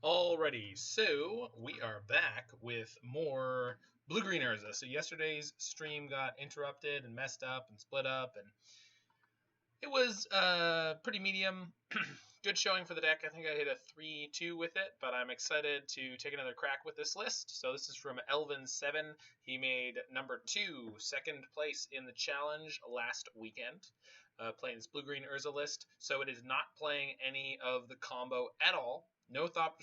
Alrighty, so we are back with more blue-green Urza. So yesterday's stream got interrupted and messed up and split up, and it was pretty medium. Good showing for the deck. I think I hit a 3-2 with it, but I'm excited to take another crack with this list. So this is from Elvin7. He made number 2, second place in the challenge last weekend, playing this blue-green Urza list. So it is not playing any of the combo at all. No Thought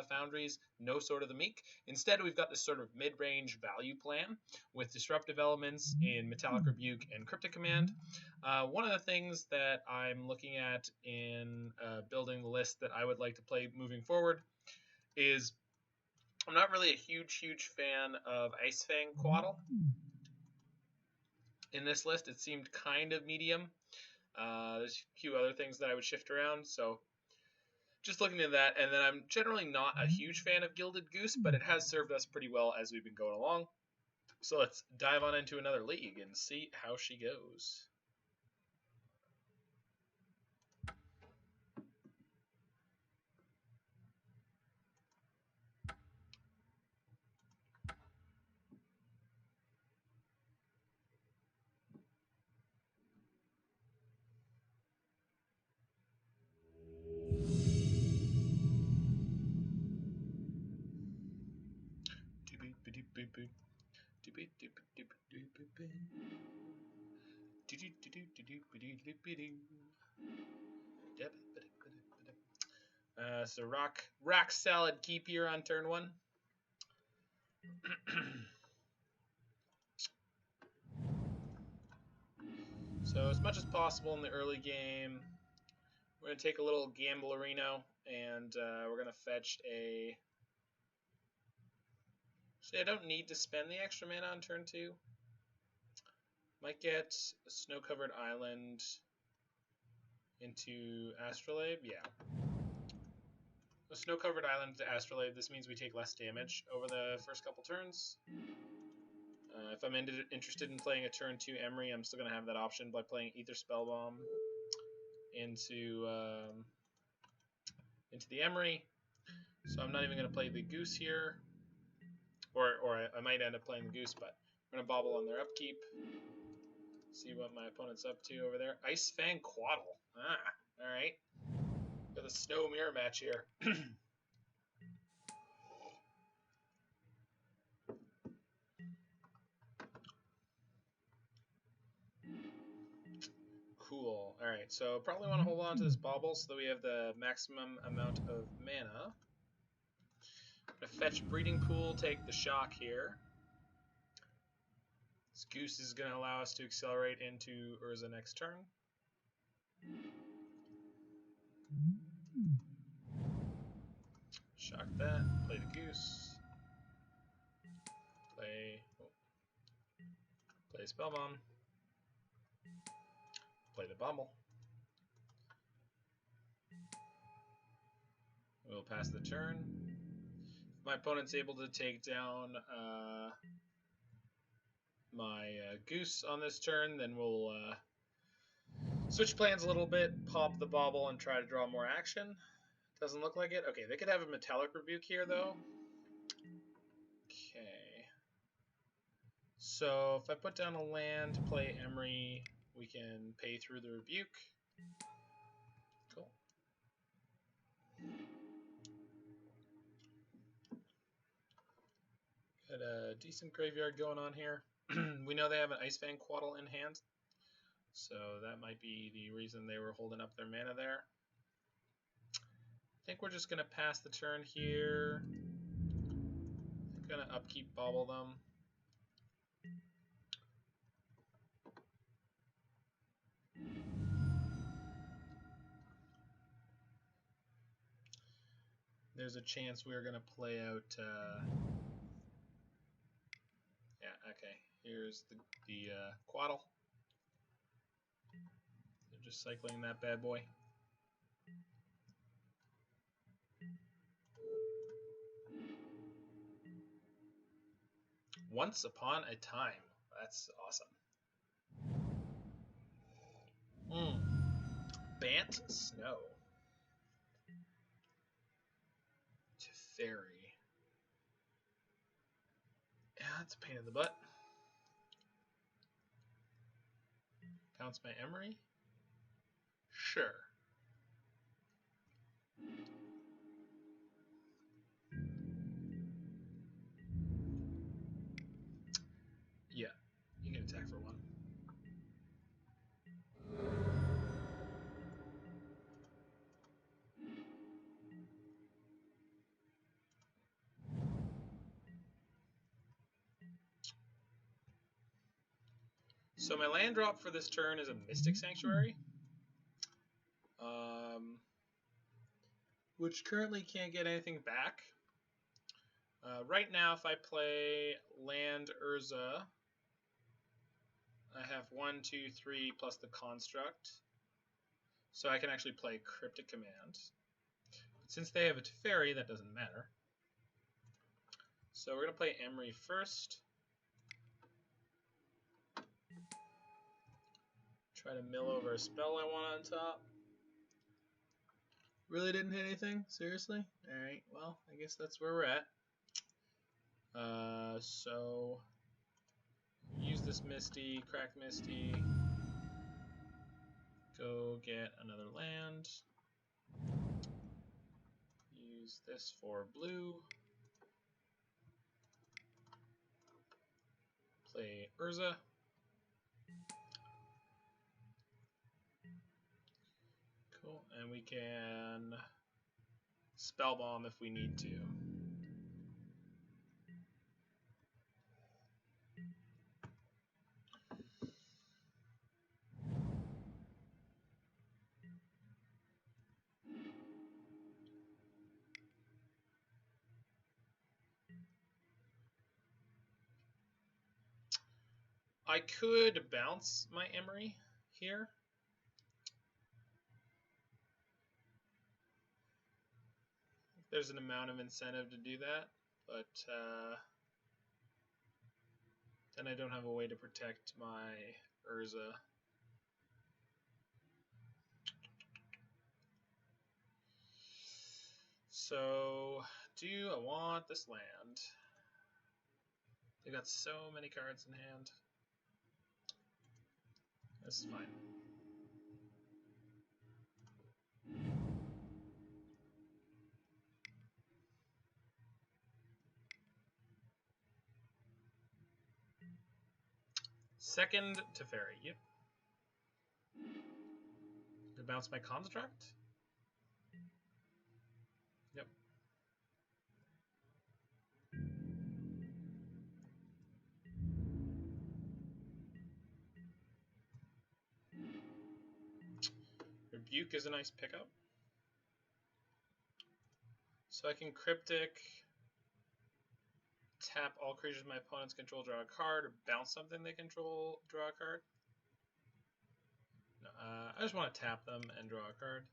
Foundries, no Sword of the Meek. Instead, we've got this sort of mid-range value plan with disruptive elements in Metallic Rebuke and Cryptic Command. One of the things that I'm looking at in building the list that I would like to play moving forward is I'm not really a huge fan of Ice-Fang Coatl. In this list, it seemed kind of medium. There's a few other things that I would shift around, so just looking at that. And then I'm generally not a huge fan of Gilded Goose, but it has served us pretty well as we've been going along. So let's dive on into another league and see how she goes. So rock salad keep here on turn 1. So as much as possible in the early game, we're going to take a little Gamblerino, and we're going to fetch a... See, I don't need to spend the extra mana on turn 2. Might get a snow-covered island into Astrolabe. Yeah. A snow-covered island to Astrolabe. This means we take less damage over the first couple turns. If I'm interested in playing a turn 2 Emry, I'm still going to have that option by playing Aether Spellbomb into the Emry. So I'm not even going to play the Goose here. Or I might end up playing the Goose, but I'm going to Bauble on their upkeep. See what my opponent's up to over there. Ice-Fang Coatl. Ah, alright. Got the snow mirror match here. Cool. Alright, so probably want to hold on to this Bauble so that we have the maximum amount of mana. Gonna fetch Breeding Pool, take the shock here. This Goose is going to allow us to accelerate into Urza next turn. Shock that, play the Goose. Play Spellbomb. Play the Bauble. We'll pass the turn. If my opponent's able to take down my Goose on this turn, then we'll switch plans a little bit, pop the Bauble, and try to draw more action. Doesn't look like it. Okay, they could have a Metallic Rebuke here, though. Okay. So if I put down a land to play Emry, we can pay through the Rebuke. Cool. Got a decent graveyard going on here. We know they have an Ice-Fang Coatl in hand, so that might be the reason they were holding up their mana there. I think we're just going to pass the turn here. I'm going to upkeep Bauble them. There's a chance we're going to play out... Yeah, okay. Here's the Coatl. They're just cycling that bad boy. Once upon a time. That's awesome. Bant Snow. Teferi. Yeah, that's a pain in the butt. Bounce my Emry? Sure. Yeah, you can attack for 1. So my land drop for this turn is a Mystic Sanctuary, which currently can't get anything back. Right now, if I play land Urza, I have 1, 2, 3 plus the construct. So I can actually play Cryptic Command. Since they have a Teferi, that doesn't matter. So we're going to play Emry first. Try to mill over a spell I want on top. Really didn't hit anything? Seriously? Alright, well, I guess that's where we're at. So use this Misty, crack Misty, go get another land, use this for blue, play Urza, cool, and we can Spellbomb if we need to. I could bounce my Emry here. There's an amount of incentive to do that, but then I don't have a way to protect my Urza. So, do I want this land? They got so many cards in hand. This is fine. Second Teferi, yep. To bounce my construct? Yep. Rebuke is a nice pickup. So I can Cryptic, tap all creatures my opponents control, draw a card, or bounce something they control, draw a card. No, I just want to tap them and draw a card.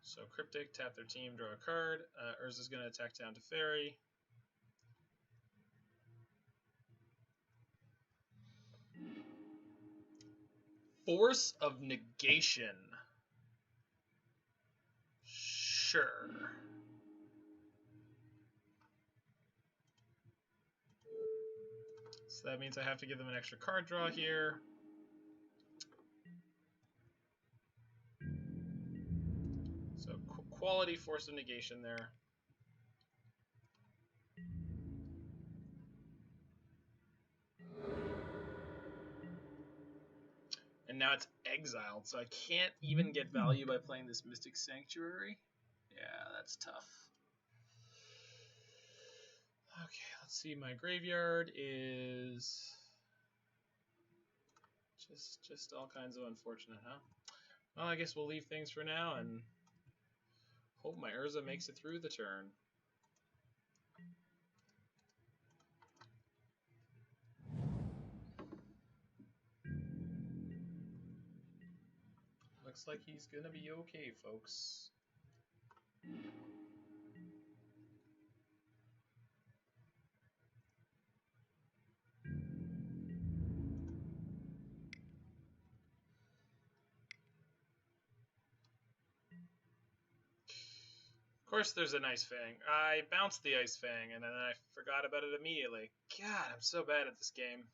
So Cryptic, tap their team, draw a card. Urza's going to attack down Teferi. Force of Negation. Sure. So that means I have to give them an extra card draw here. So quality Force of Negation there. And now it's exiled, so I can't even get value by playing this Mystic Sanctuary. Yeah, that's tough. Okay, let's see. My graveyard is just all kinds of unfortunate, huh? Well, I guess we'll leave things for now and hope my Urza makes it through the turn. Looks like he's gonna be okay, folks. Of course there's an Ice-Fang. I bounced the Ice-Fang, and then I forgot about it immediately. God, I'm so bad at this game.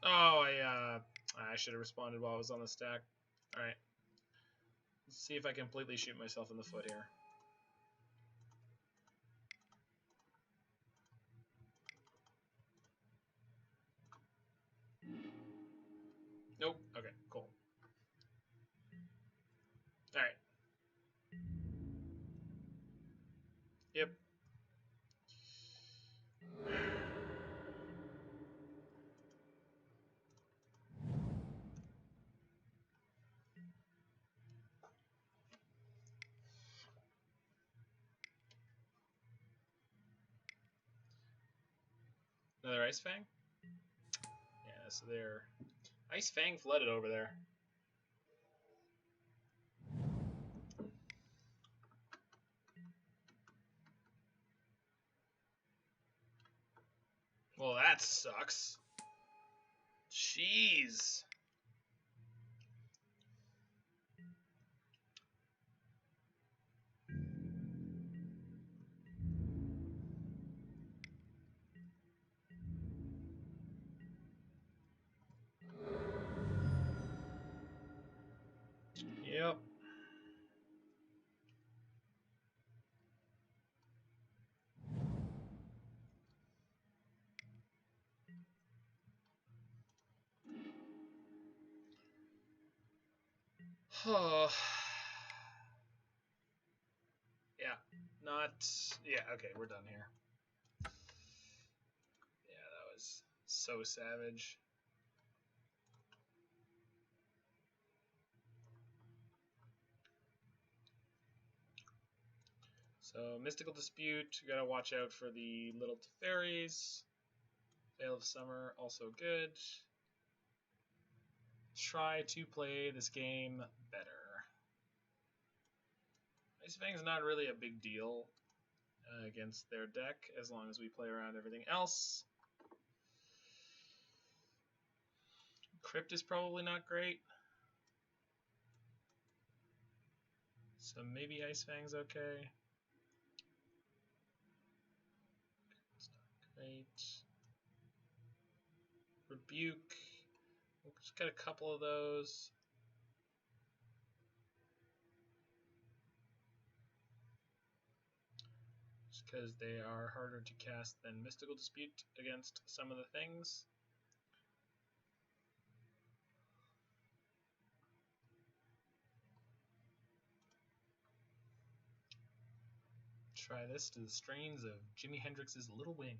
Oh, I should have responded while I was on the stack. Alright. Let's see if I completely shoot myself in the foot here. Nope. Okay, cool. Alright. Yep. Another Ice-Fang? Yeah, so they're... Ice-Fang flooded over there. Well, that sucks. Jeez. Yep. Oh. Yeah. Not... Yeah, okay, we're done here. Yeah, that was so savage. So, Mystical Dispute, gotta watch out for the Little Teferis. Veil of Summer, also good. Try to play this game better. Ice-Fang's not really a big deal against their deck, as long as we play around everything else. Crypt is probably not great. So maybe Ice-Fang's okay. It's not great. Rebuke. We'll just get a couple of those. Just because they are harder to cast than Mystical Dispute against some of the things. Try this to the strains of Jimi Hendrix's Little Wing.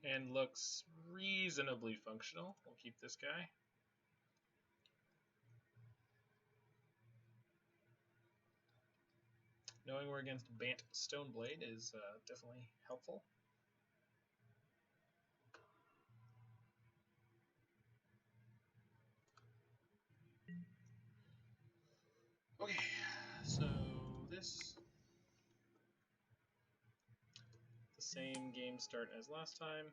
And looks reasonably functional. We'll keep this guy. Knowing we're against Bant Stoneblade is definitely helpful. Okay, so this... The same game start as last time.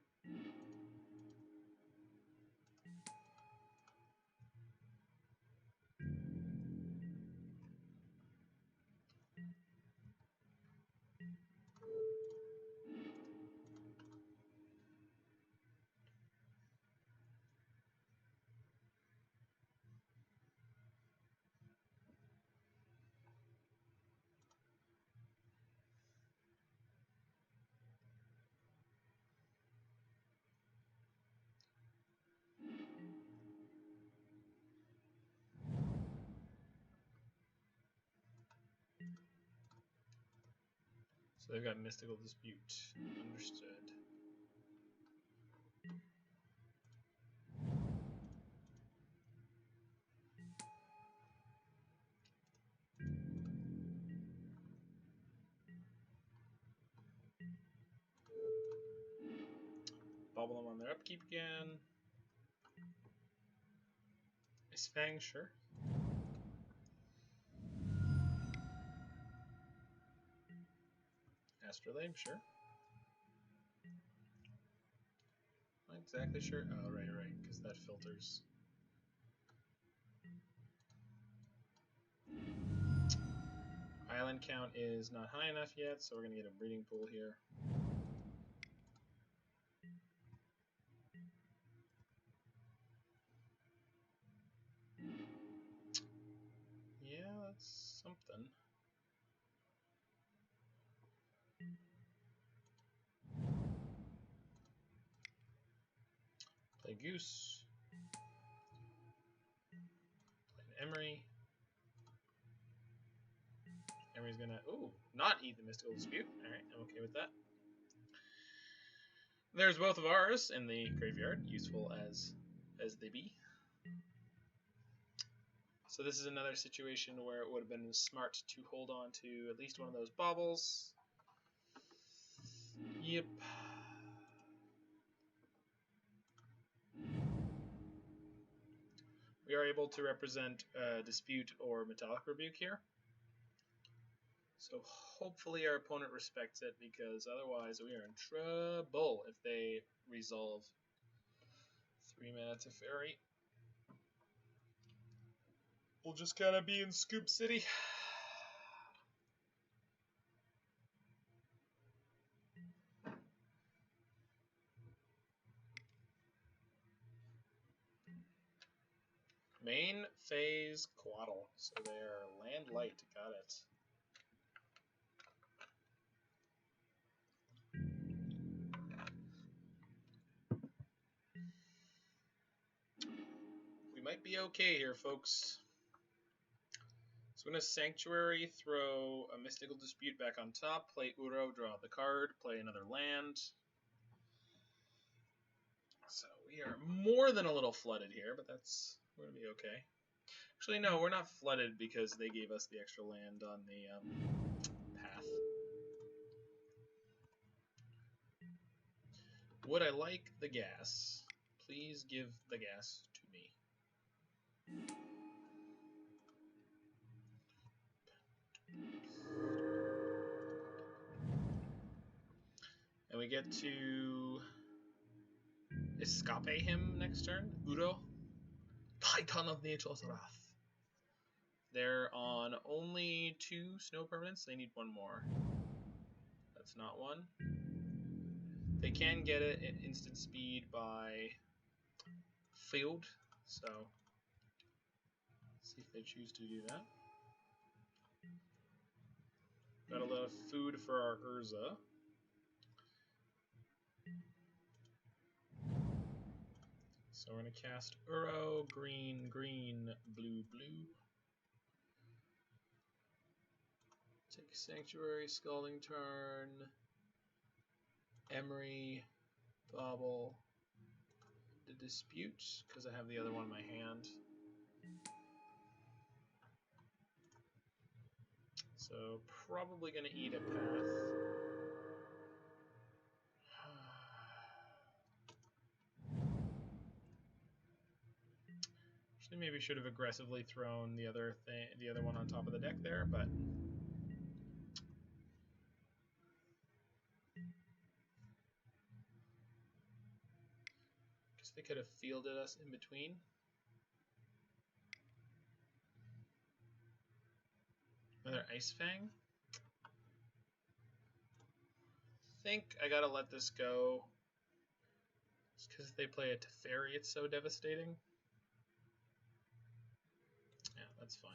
So they've got Mystical Dispute. Understood. Bauble them on their upkeep again. Ice-Fang, sure. Astrolabe, sure. Not exactly sure. Oh, right, because that filters. Island count is not high enough yet, so we're going to get a breeding pool here. Yeah, that's something. Play Goose. Play an Emry. Emry's gonna, not eat the Mystical Dispute. Alright, I'm okay with that. There's both of ours in the graveyard, useful as they be. So this is another situation where it would have been smart to hold on to at least one of those baubles. Yep. We are able to represent Dispute or Metallic Rebuke here. So hopefully our opponent respects it, because otherwise we are in trouble if they resolve 3 mana Teferi. We'll just kind of be in Scoop City. Main phase Coatl. So they're land light. Got it. We might be okay here, folks. So I'm going to Sanctuary, throw a Mystical Dispute back on top, play Uro, draw the card, play another land. So we are more than a little flooded here, but we're going to be okay. Actually, no, we're not flooded because they gave us the extra land on the path. Would I like the gas? Please give the gas to me. And we get to escape him next turn. Uro, Titan of Nature's Wrath. They're on only 2 snow permanents. They need 1 more. That's not one. They can get it at instant speed by field. So let's see if they choose to do that. Got a lot of food for our Urza. So we're going to cast Uro, green, green, blue, blue. Take Sanctuary, Scalding Tarn, Emry, Bauble, the Dispute, because I have the other one in my hand. So probably going to eat a path. Actually, maybe should have aggressively thrown the other one on top of the deck there, but They could have fielded us in between. Another Ice-Fang. I think I gotta let this go. Just because they play a Teferi, it's so devastating. Yeah, that's fine.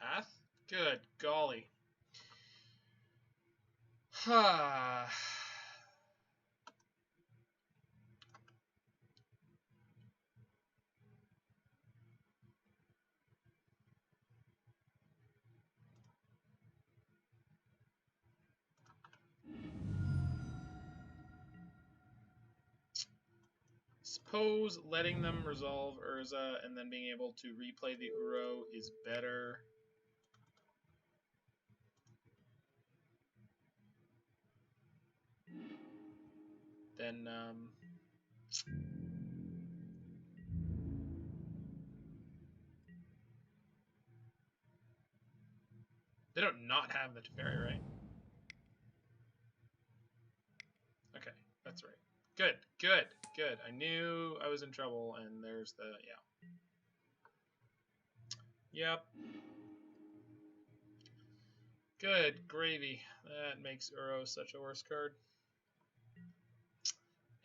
Path? Good golly. Ha. Suppose letting them resolve Urza and then being able to replay the Uro is better. Then they don't not have the Teferi, right? Okay, that's right. Good, good, good. I knew I was in trouble, and there's the, yeah. Yep. Good gravy. That makes Uro such a worse card.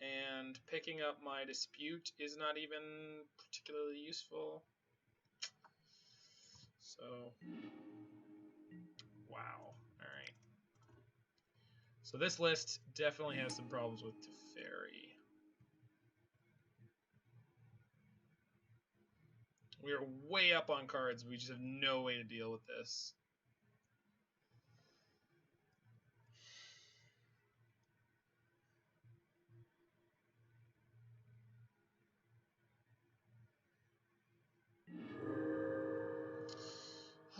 And picking up my Dispute is not even particularly useful. So, wow. Alright. So this list definitely has some problems with Teferi. We are way up on cards. We just have no way to deal with this.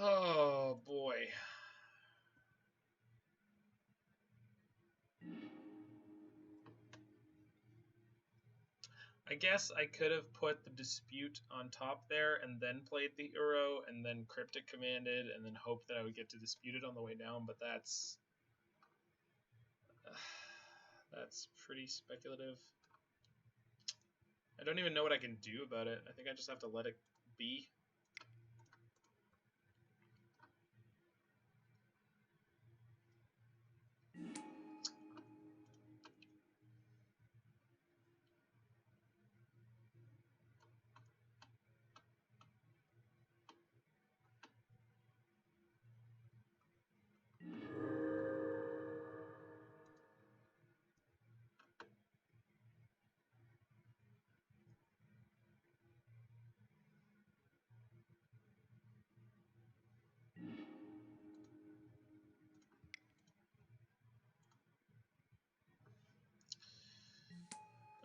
Oh boy. I guess I could have put the Dispute on top there and then played the Uro and then Cryptic Commanded and then hoped that I would get to Dispute it on the way down, but that's pretty speculative. I don't even know what I can do about it. I think I just have to let it be.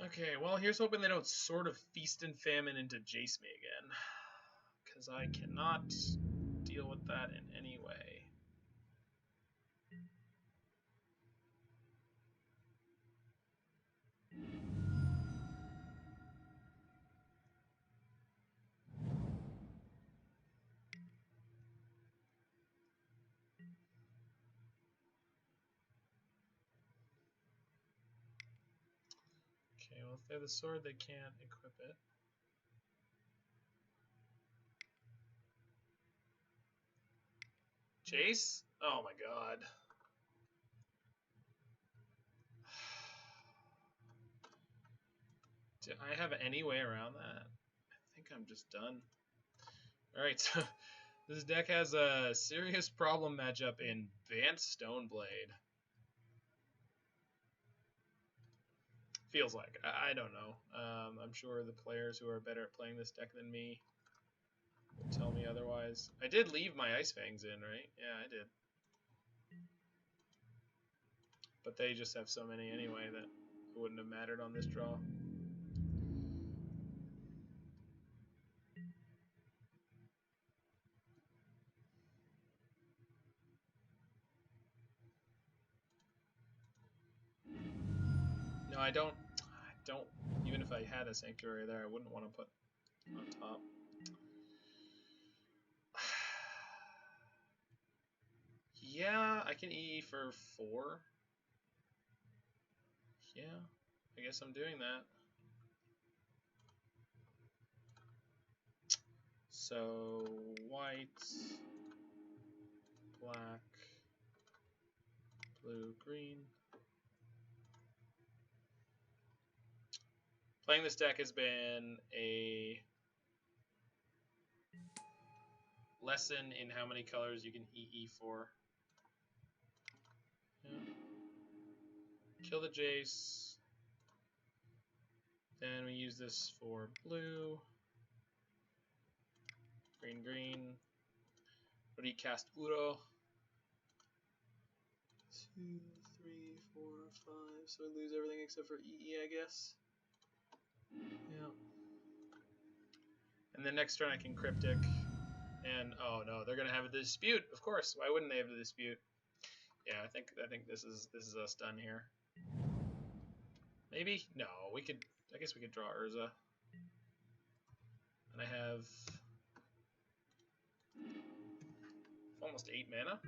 Okay, well, here's hoping they don't sort of feast and famine into Jace me again. Because I cannot deal with that in any way. Okay, well, if they have the sword, they can't equip it. Jace? Oh my god. Do I have any way around that? I think I'm just done. Alright, so this deck has a serious problem matchup in Bant Stoneblade. Feels like. I don't know. I'm sure the players who are better at playing this deck than me will tell me otherwise. I did leave my Ice-Fangs in, right? Yeah, I did. But they just have so many anyway that it wouldn't have mattered on this draw. No, I don't. Even if I had a Sanctuary there, I wouldn't want to put on top. I can EE for 4. Yeah, I guess I'm doing that. So white, black, blue, green. Playing this deck has been a lesson in how many colors you can EE for. Yeah. Kill the Jace. Then we use this for blue. Green, green. What do you cast? Uro. 2, 3, 4, 5. So we lose everything except for EE, I guess. Yeah. And then next turn I can Cryptic. And oh no, they're gonna have a dispute. Of course. Why wouldn't they have a dispute? Yeah, I think this is us done here. Maybe? No, we could. I guess we could draw Urza. And I have almost 8 mana.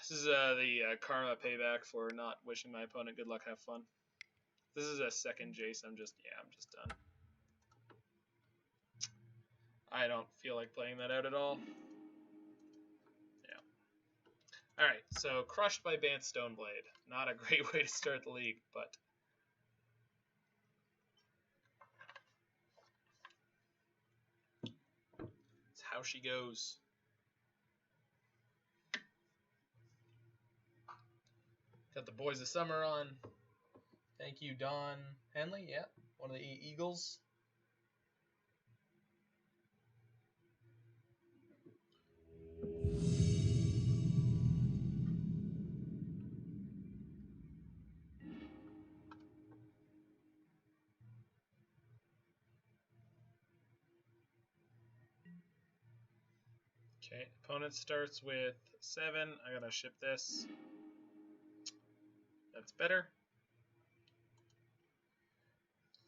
This is the karma payback for not wishing my opponent good luck, have fun. This is a second Jace. I'm just done. I don't feel like playing that out at all. Yeah. Alright, so crushed by Bant Stoneblade. Not a great way to start the league, but it's how she goes. Got the Boys of Summer on. Thank you, Don Henley. Yeah, one of the Eagles. Okay, opponent starts with 7. I gotta ship this. That's better.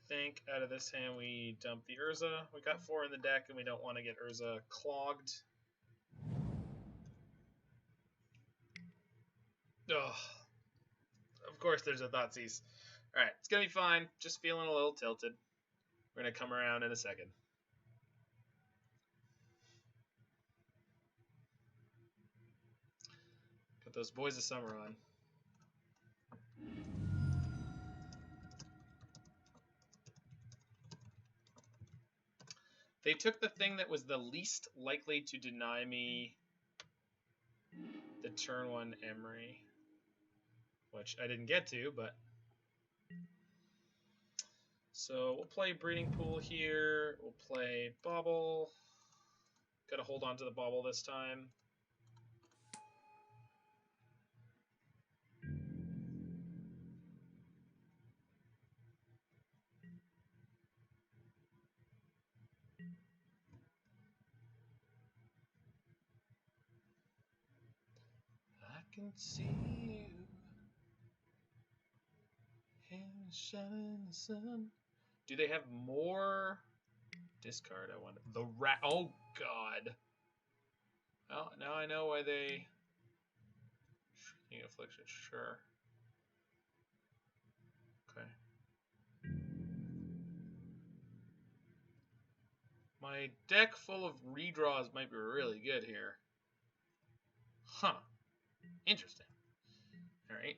Think out of this hand we dump the Urza. We got 4 in the deck and we don't want to get Urza clogged. Ugh. Of course there's a Thoughtseize. Alright, it's gonna be fine. Just feeling a little tilted. We're gonna come around in a second. Got those Boys of Summer on. They took the thing that was the least likely to deny me the turn 1 Emry, which I didn't get to, but... So we'll play Breeding Pool here. We'll play Bauble. Gotta hold on to the Bauble this time. I can see you in the shining sun. Do they have more? Discard, I wonder. The rat. Oh, God. Well, now I know why they... Shrieking Affliction, sure. Okay. My deck full of redraws might be really good here. Huh. Interesting. Alright.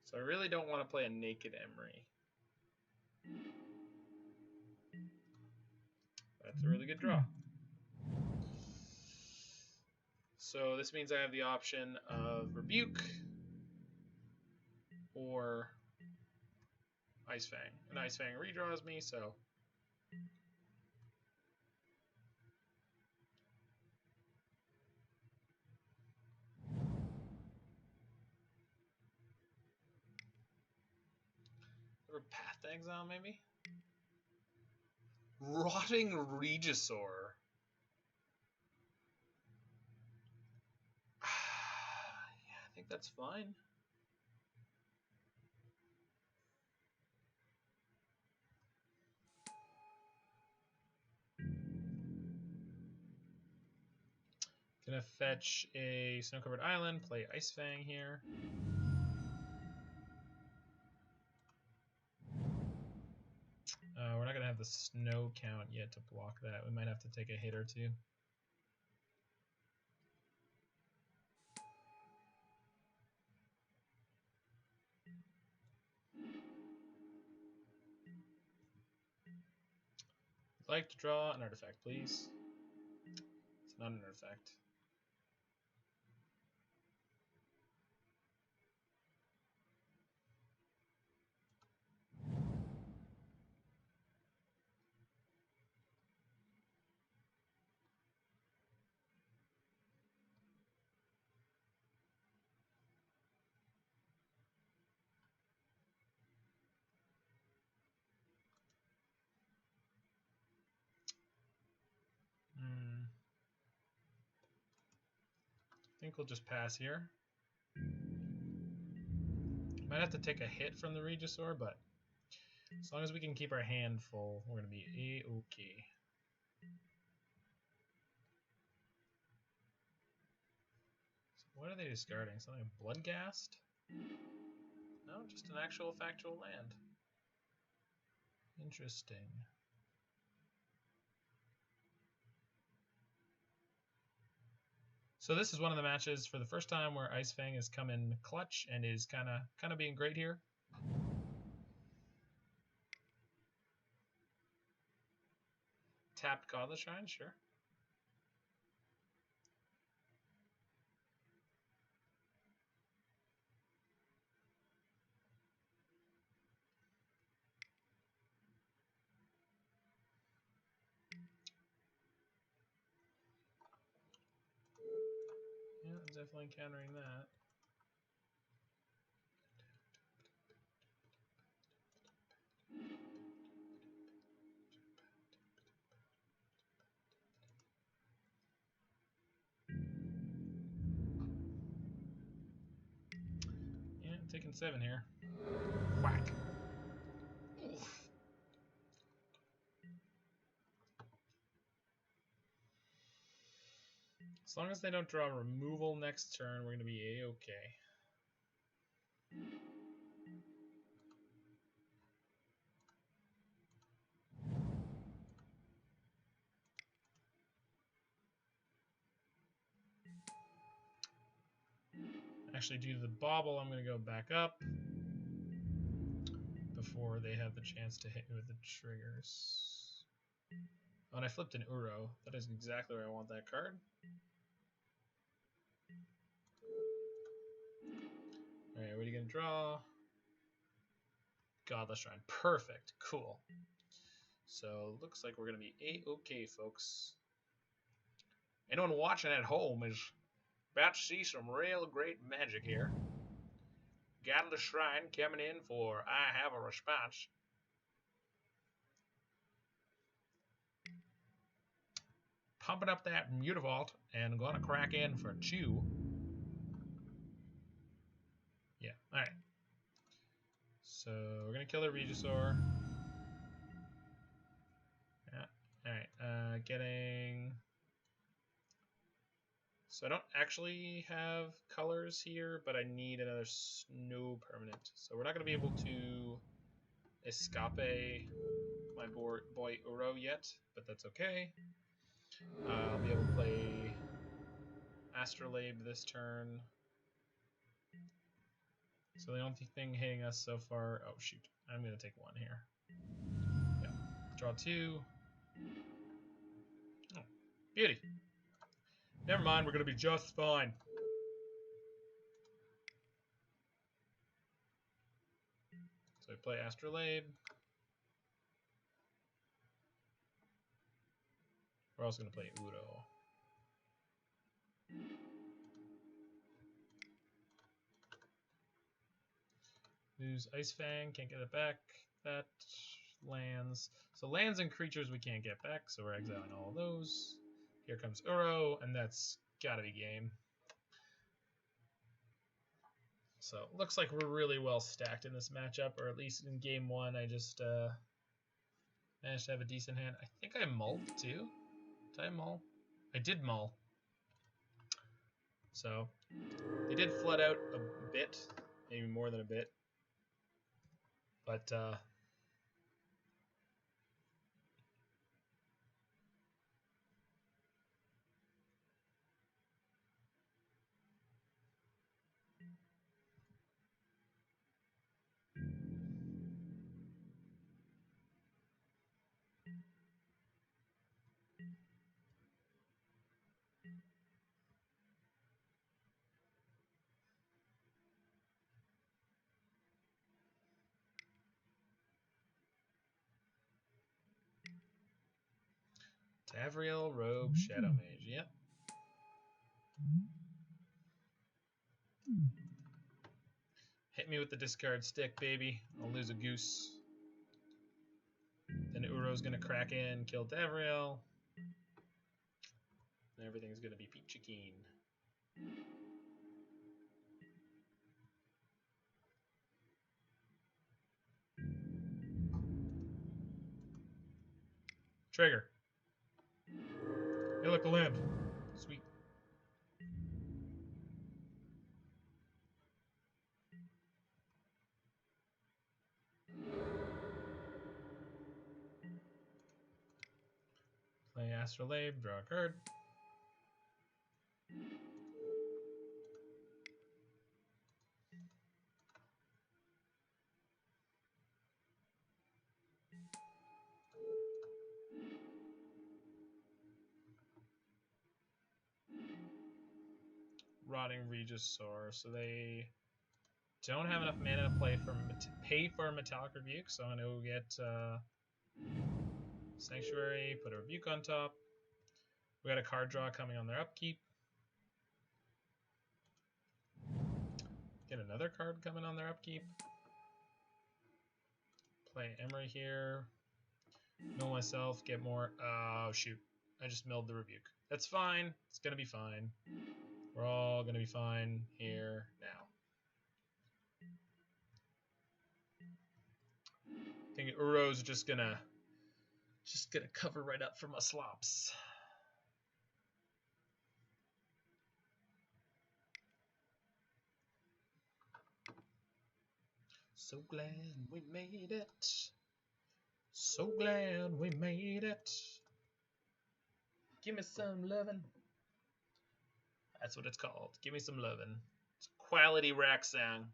So I really don't want to play a naked Emry. That's a really good draw. So this means I have the option of Rebuke or Ice-Fang. And Ice-Fang redraws me, so... Or Path to Exile, maybe? Rotting Regisaur. think that's fine. Gonna fetch a snow-covered island, play Ice-Fang here. We're not gonna have the snow count yet to block that. We might have to take a hit or two. I'd like to draw an artifact, please. It's not an artifact. I think we'll just pass here. Might have to take a hit from the Regisaur, but as long as we can keep our hand full, we're going to be A-okay. So what are they discarding? Something Bloodghast? No, just an actual factual land. Interesting. So this is one of the matches for the first time where Ice-Fang has come in clutch and is kind of being great here. Tapped Godless Shrine, sure. Yeah, I'm definitely countering that. Yeah, I'm taking 7 here. Whack. Oof. As long as they don't draw removal next turn, we're going to be A-okay. Actually, due to the Bauble, I'm going to go back up before they have the chance to hit me with the triggers. Oh, and I flipped an Uro. That is exactly where I want that card. Alright, what are you going to draw? Godless Shrine. Perfect. Cool. So, looks like we're going to be A-okay, folks. Anyone watching at home is about to see some real great magic here. Godless Shrine coming in for I Have a Response. Pumping up that Mutavault and going to crack in for 2. Yeah, alright. So, we're going to kill the Regisaur. Yeah, alright. Getting... So I don't actually have colors here, but I need another snow permanent. So we're not going to be able to escape my boy Uro yet, but that's okay. I'll be able to play Astrolabe this turn. So the only thing hitting us so far... Oh, shoot. I'm going to take 1 here. Yeah. Draw 2. Oh, beauty. Never mind, we're going to be just fine. So I play Astrolabe. We're also going to play Uro. Lose Ice-Fang, can't get it back. That lands. So lands and creatures we can't get back, so we're exiling all of those. Here comes Uro, and that's gotta be game. So looks like we're really well stacked in this matchup, or at least in game one. I just managed to have a decent hand. I think I mulled too. Did I mull? I did mull. So they did flood out a bit, maybe more than a bit. But Tavriel, Rogue, Shadow Mage. Yep. Hit me with the discard stick, baby. I'll lose a goose. Then Uro's gonna crack in, kill Tavriel. And everything's gonna be peachy keen. Trigger. Hey, look, a lamp. Sweet. Play Astrolabe, draw a card. Rotting Regisaur, so they don't have enough mana to pay for Metallic Rebuke, so I'm going to get Sanctuary, put a Rebuke on top. We got a card draw coming on their upkeep. Get another card coming on their upkeep. Play Emry here. Mill myself, get more. Oh, shoot. I just milled the Rebuke. That's fine. It's going to be fine. We're all going to be fine here now. I think Uro's just gonna cover right up for my slops. So glad we made it. So glad we made it. Give me some lovin'. That's what it's called. Give me some lovin'. It's quality rack sound.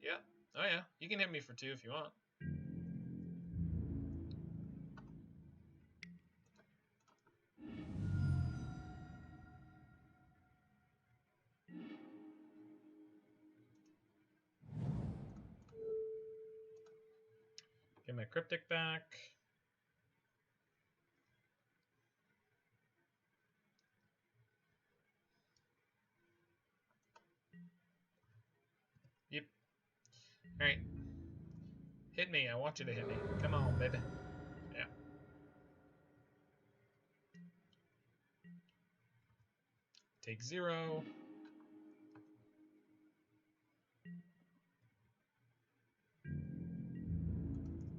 Yeah. Oh yeah. You can hit me for 2 if you want. Get my Cryptic back. Yep. Alright. Hit me. I want you to hit me. Come on, baby. Yeah. Take 0.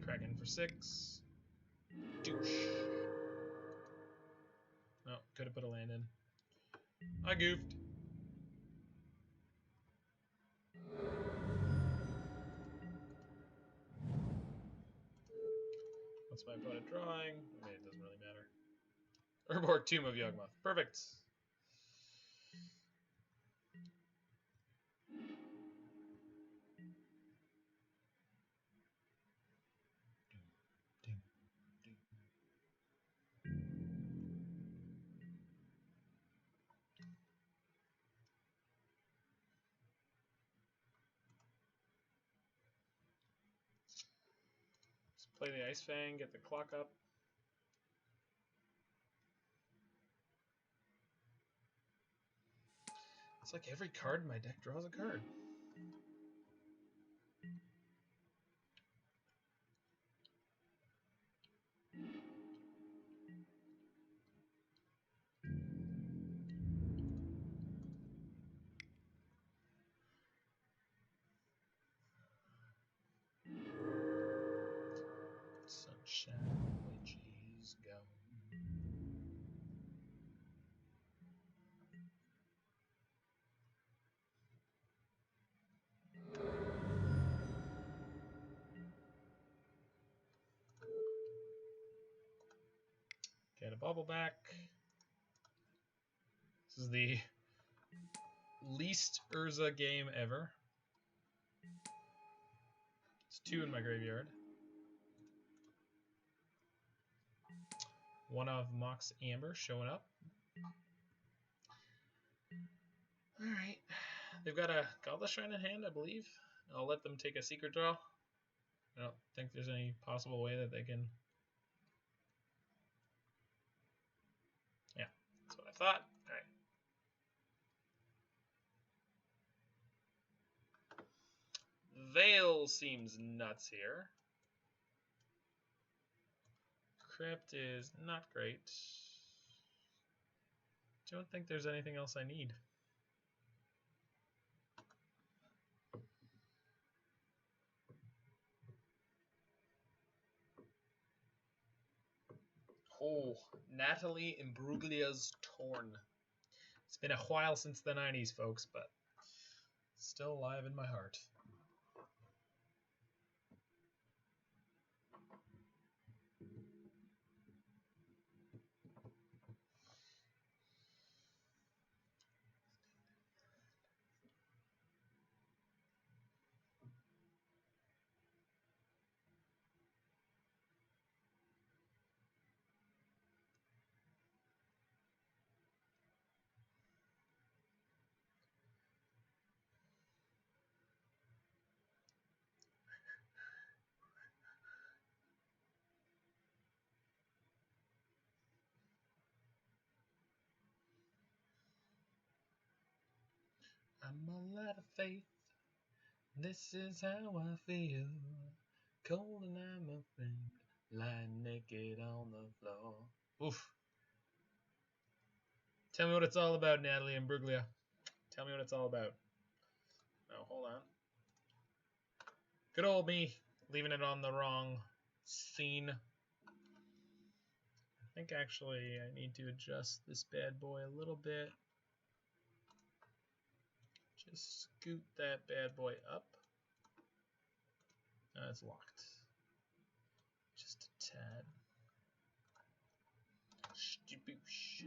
Kraken for 6. Douche. No, could have put a land in. I goofed. What's my opponent drawing? I mean, it doesn't really matter. Urborg, Tomb of Yawgmoth. Perfect. Let's play the Ice-Fang, get the clock up. It's like every card in my deck draws a card. Sunshine, witches go. Get a Bauble back. This is the least Urza game ever. It's 2 in my graveyard. One of Mox Amber showing up. Alright. They've got a Godless Shrine in hand, I believe. I'll let them take a secret draw. I don't think there's any possible way that they can... Yeah, that's what I thought. Alright. Veil seems nuts here. Crypt is not great. Don't think there's anything else I need. Oh, Natalie Imbruglia's Torn. It's been a while since the 90s, folks, but still alive in my heart. I'm a lot of faith. This is how I feel. Cold and I'm afraid. Lying naked on the floor. Oof. Tell me what it's all about, Natalie Imbruglia. Tell me what it's all about. Oh, hold on. Good old me, leaving it on the wrong scene. I think actually I need to adjust this bad boy a little bit. Just scoot that bad boy up. It's locked. Just a tad. Shtiboosh.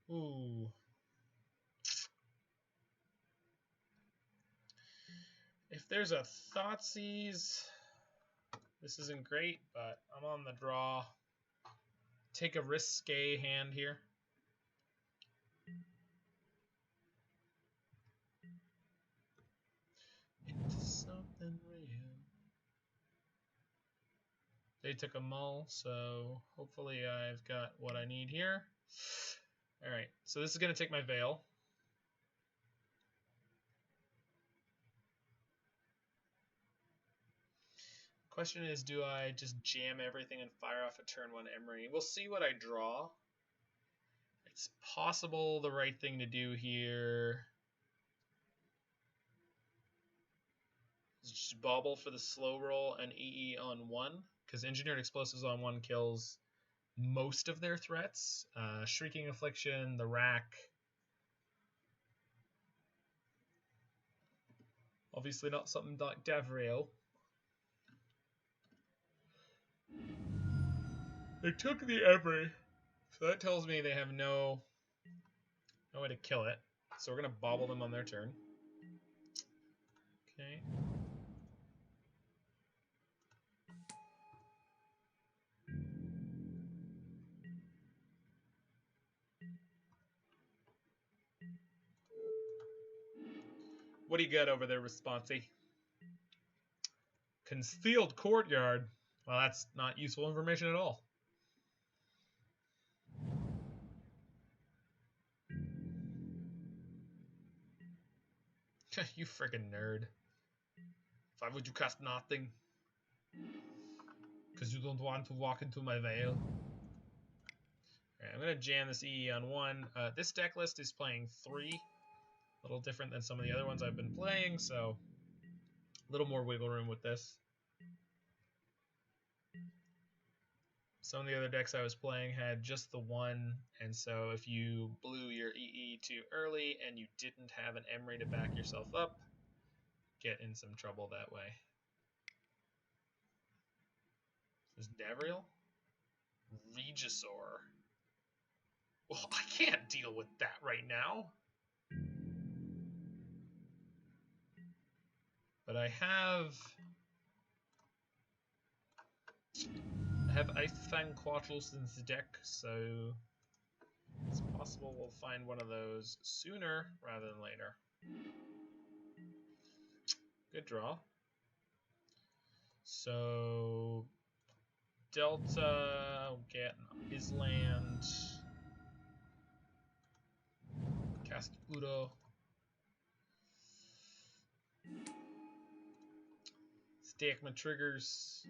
Ooh. If there's a Thoughtseize, this isn't great, but I'm on the draw. Take a risque hand here. Into something real. They took a mull, so hopefully I've got what I need here. Alright, so this is going to take my Veil. Question is, do I just jam everything and fire off a turn 1 Emry? We'll see what I draw. It's possible the right thing to do here is just Bauble for the slow roll and EE on 1, because Engineered Explosives on 1 kills most of their threats. Shrieking Affliction, the Rack. Obviously not something like Davriel. They took the Emry, so that tells me they have no way to kill it. So we're going to Bauble them on their turn. Okay. What do you got over there, Responsy? Concealed Courtyard. Well, that's not useful information at all. You friggin' nerd. Why would you cast nothing? Because you don't want to walk into my veil. Alright, I'm going to jam this EE on 1. This deck list is playing 3. A little different than some of the other ones I've been playing, so a little more wiggle room with this. Some of the other decks I was playing had just the 1, and so if you blew your EE too early and you didn't have an Emry to back yourself up, get in some trouble that way. This is Davriel? Regisaur. Well, I can't deal with that right now. But I have Ice-Fang Coatl in the deck, so it's possible we'll find one of those sooner rather than later. Good draw. So Delta, we'll get an Island, cast Udo, stake my triggers,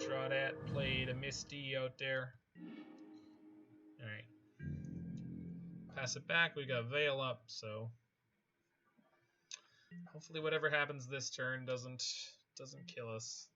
draw that, played a Misty out there. Alright. Pass it back, we got Veil up, so hopefully whatever happens this turn doesn't kill us.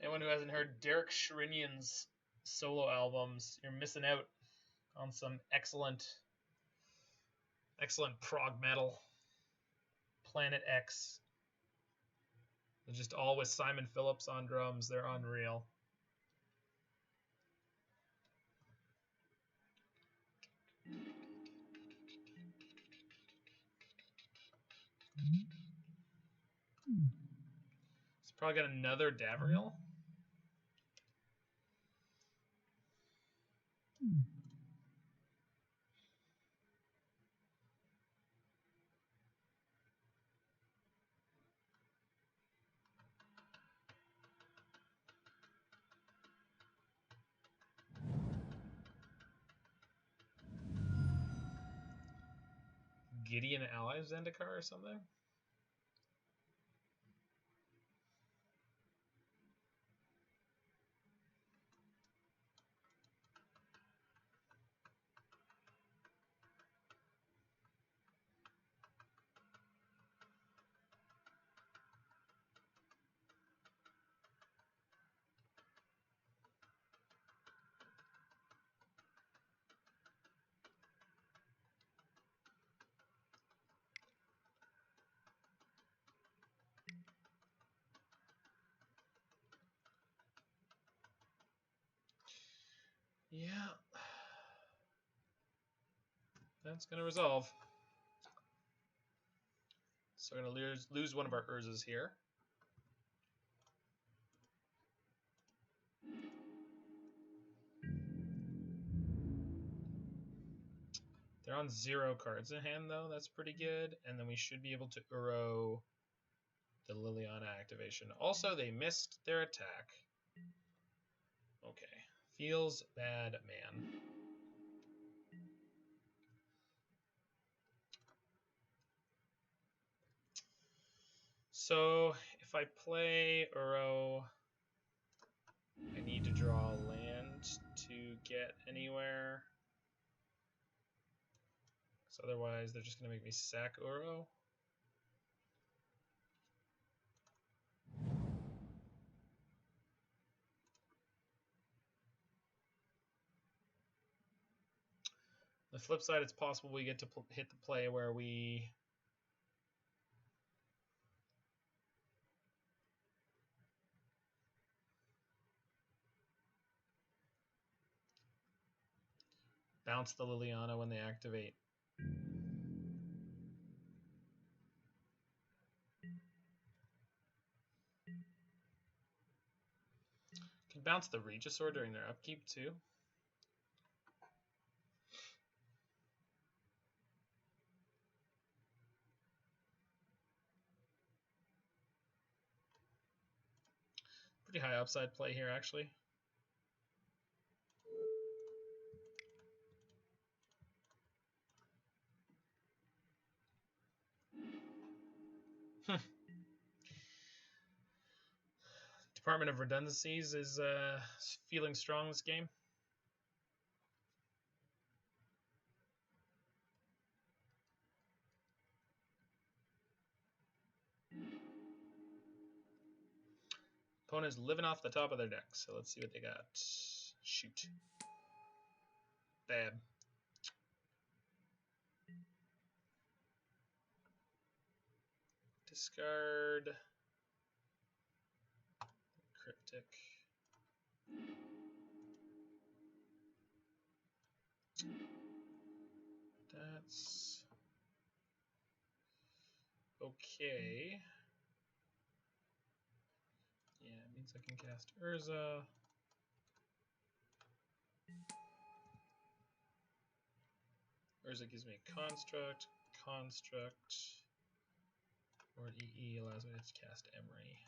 Anyone who hasn't heard Derek Sherinian's solo albums, you're missing out on some excellent prog metal. Planet X. They're just all with Simon Phillips on drums. They're unreal. It's probably got another Davriel. Gideon Allies Zendikar or something? Yeah. That's going to resolve. So we're going to lose one of our Urzas here. They're on 0 cards in hand, though. That's pretty good. And then we should be able to Uro the Liliana activation. Also, they missed their attack. Okay. Feels bad, man. So, if I play Uro, I need to draw land to get anywhere. So otherwise, they're just going to make me sack Uro. The flip side, it's possible we get to hit the play where we bounce the Liliana when they activate. Can bounce the Regisaur during their upkeep too. Pretty high upside play here, actually. Department of Redundancies is feeling strong this game. Opponent's living off the top of their deck, so let's see what they got. Shoot. Bad. Discard. Cryptic. That's okay. Yeah, it means I can cast Urza. Urza gives me Construct, or EE allows me to cast Emry.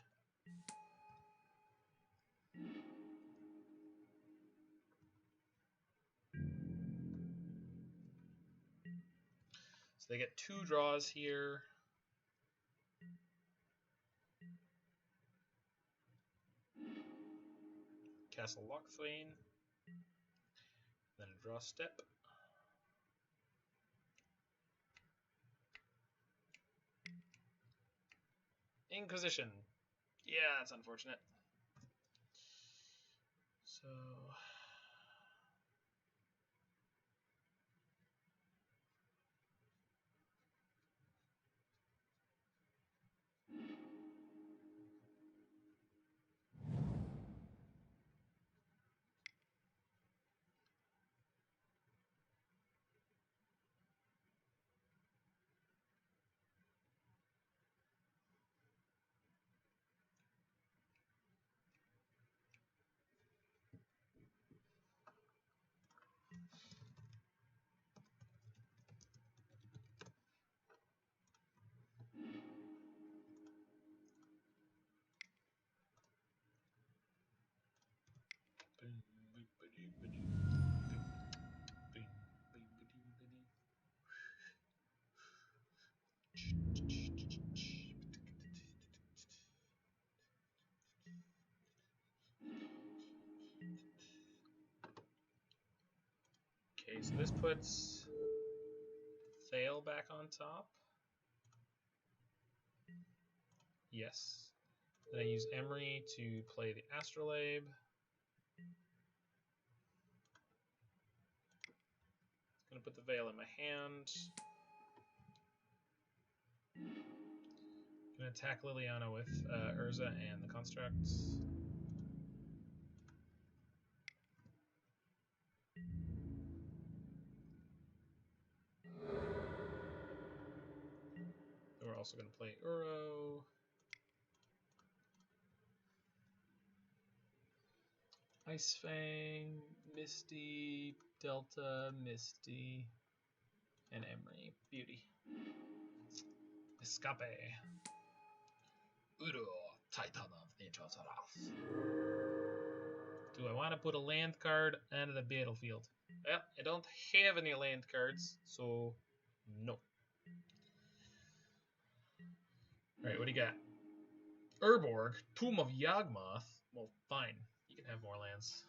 So they get 2 draws here. Castle Loch, then a draw step. Inquisition. Yeah, that's unfortunate. So okay, so this puts Thale back on top. Yes. Then I use Emry to play the Astrolabe. Gonna put the Veil in my hand. Gonna attack Liliana with Urza and the Constructs. Then we're also gonna play Uro. Ice-Fang, Misty, Delta, Misty, and Emry. Beauty. Escape. Uro, Titan of Nature's Wrath. Do I want to put a land card onto the battlefield? Well, I don't have any land cards, so no. Alright, what do you got? Urborg, Tomb of Yawgmoth. Well, fine. You can have more lands.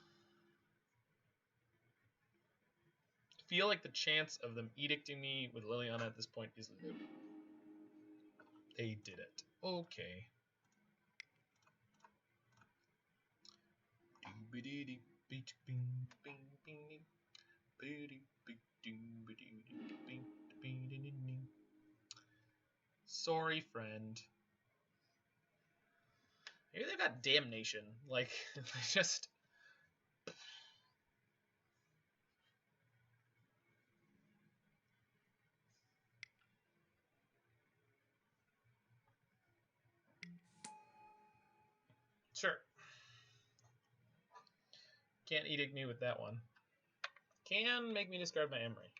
I feel like the chance of them edicting me with Liliana at this point is low. They did it. Okay. Sorry, friend. Maybe they've got Damnation. Like, just... Sure. Can't edict me with that one. Can make me discard my Emry.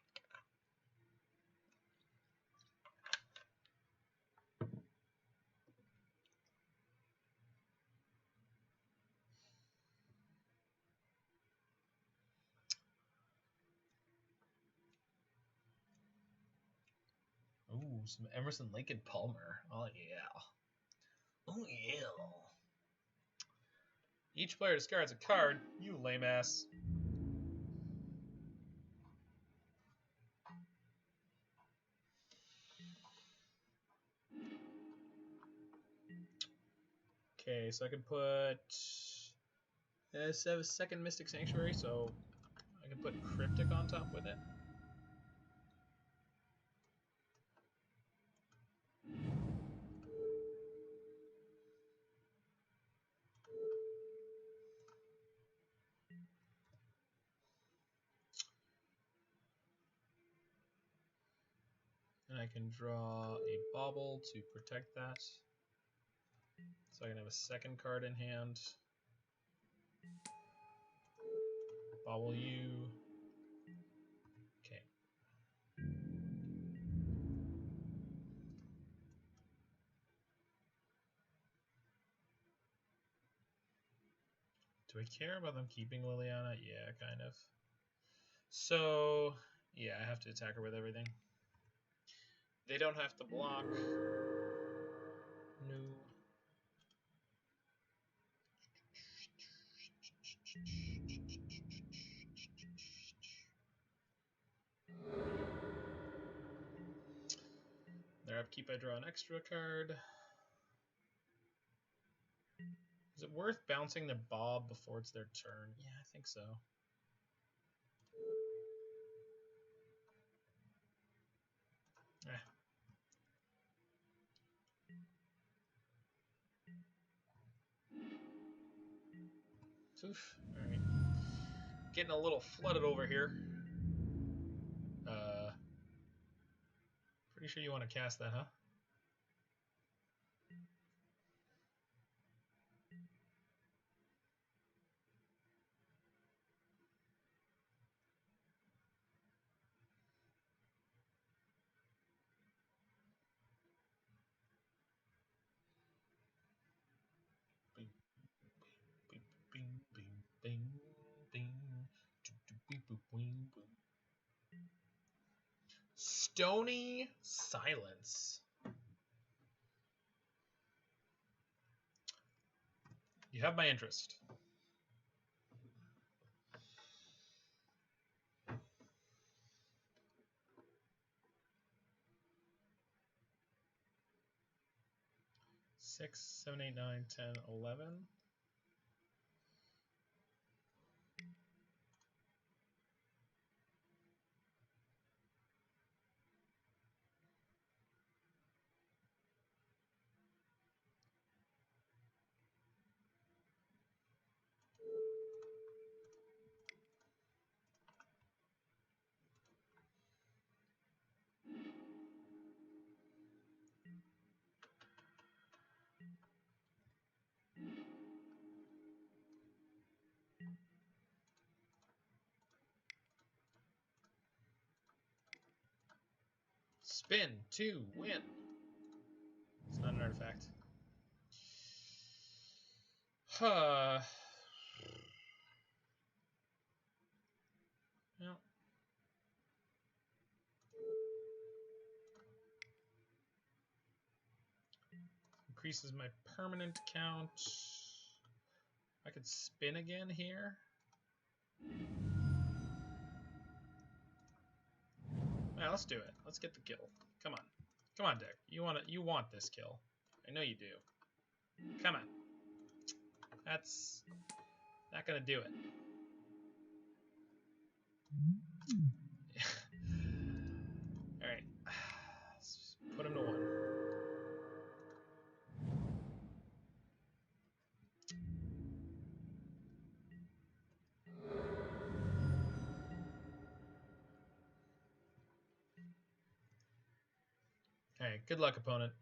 some Emerson, Lake, and Palmer. Oh yeah. Oh yeah. Each player discards a card. You lame ass. Okay, so I can put a second Mystic Sanctuary, so I can put Cryptic on top with it. And I can draw a Bauble to protect that. So I can have a second card in hand. Bauble you. Okay. Do I care about them keeping Liliana? Yeah, kind of. So, yeah, I have to attack her with everything. They don't have to block. No. Their upkeep, I draw an extra card. Is it worth bouncing the Bob before it's their turn? Yeah, I think so. Oof. Alright. Getting a little flooded over here. Pretty sure you want to cast that, huh? Bing, bing, bing, bing, bing, bing, bing, bing, bing. Stony Silence. You have my interest. Six, 7, 8, 9, 10, 11. Spin to win. It's not an artifact. Huh. Well. Increases my permanent count. I could spin again here. Yeah, let's do it. Let's get the kill. Come on. Come on, Dick. You want this kill. I know you do. Come on. That's not gonna do it. Alright. Let's put him to 1. Alright, good luck, opponent.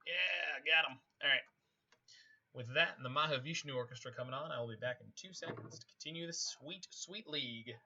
Yeah, got him. All right. With that and the Mahavishnu Orchestra coming on, I will be back in 2 seconds to continue this sweet, sweet league.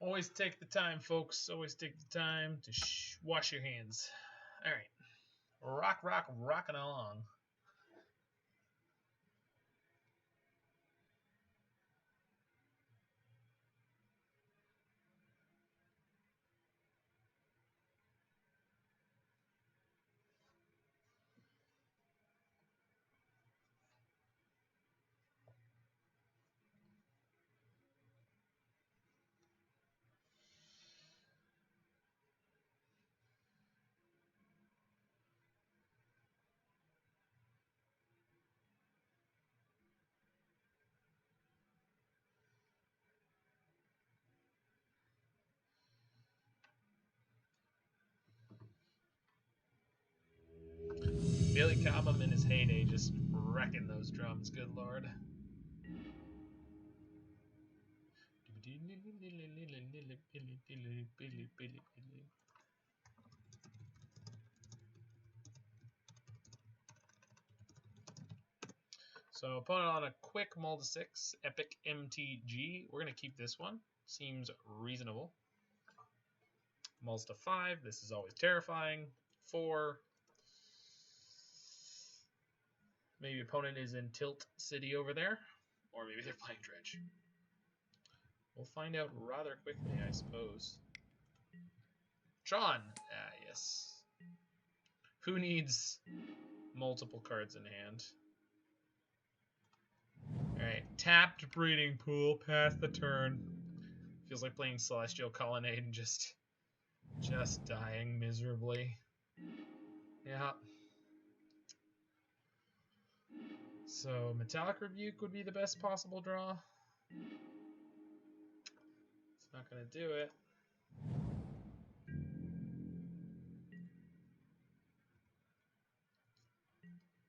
Always take the time, folks. Always take the time to wash your hands. All right. Rocking along. Billy Cobham in his heyday just wrecking those drums, good lord. So opponent on a quick mull to 6, epic MTG. We're going to keep this one. Seems reasonable. Mulls to 5. This is always terrifying. 4. Maybe opponent is in Tilt City over there. Or maybe they're playing Dredge. We'll find out rather quickly, I suppose. Tron. Ah, yes. Who needs multiple cards in hand? Alright, tapped Breeding Pool, pass the turn. Feels like playing Celestial Colonnade and just dying miserably. Yeah. So, Metallic Rebuke would be the best possible draw. It's not going to do it.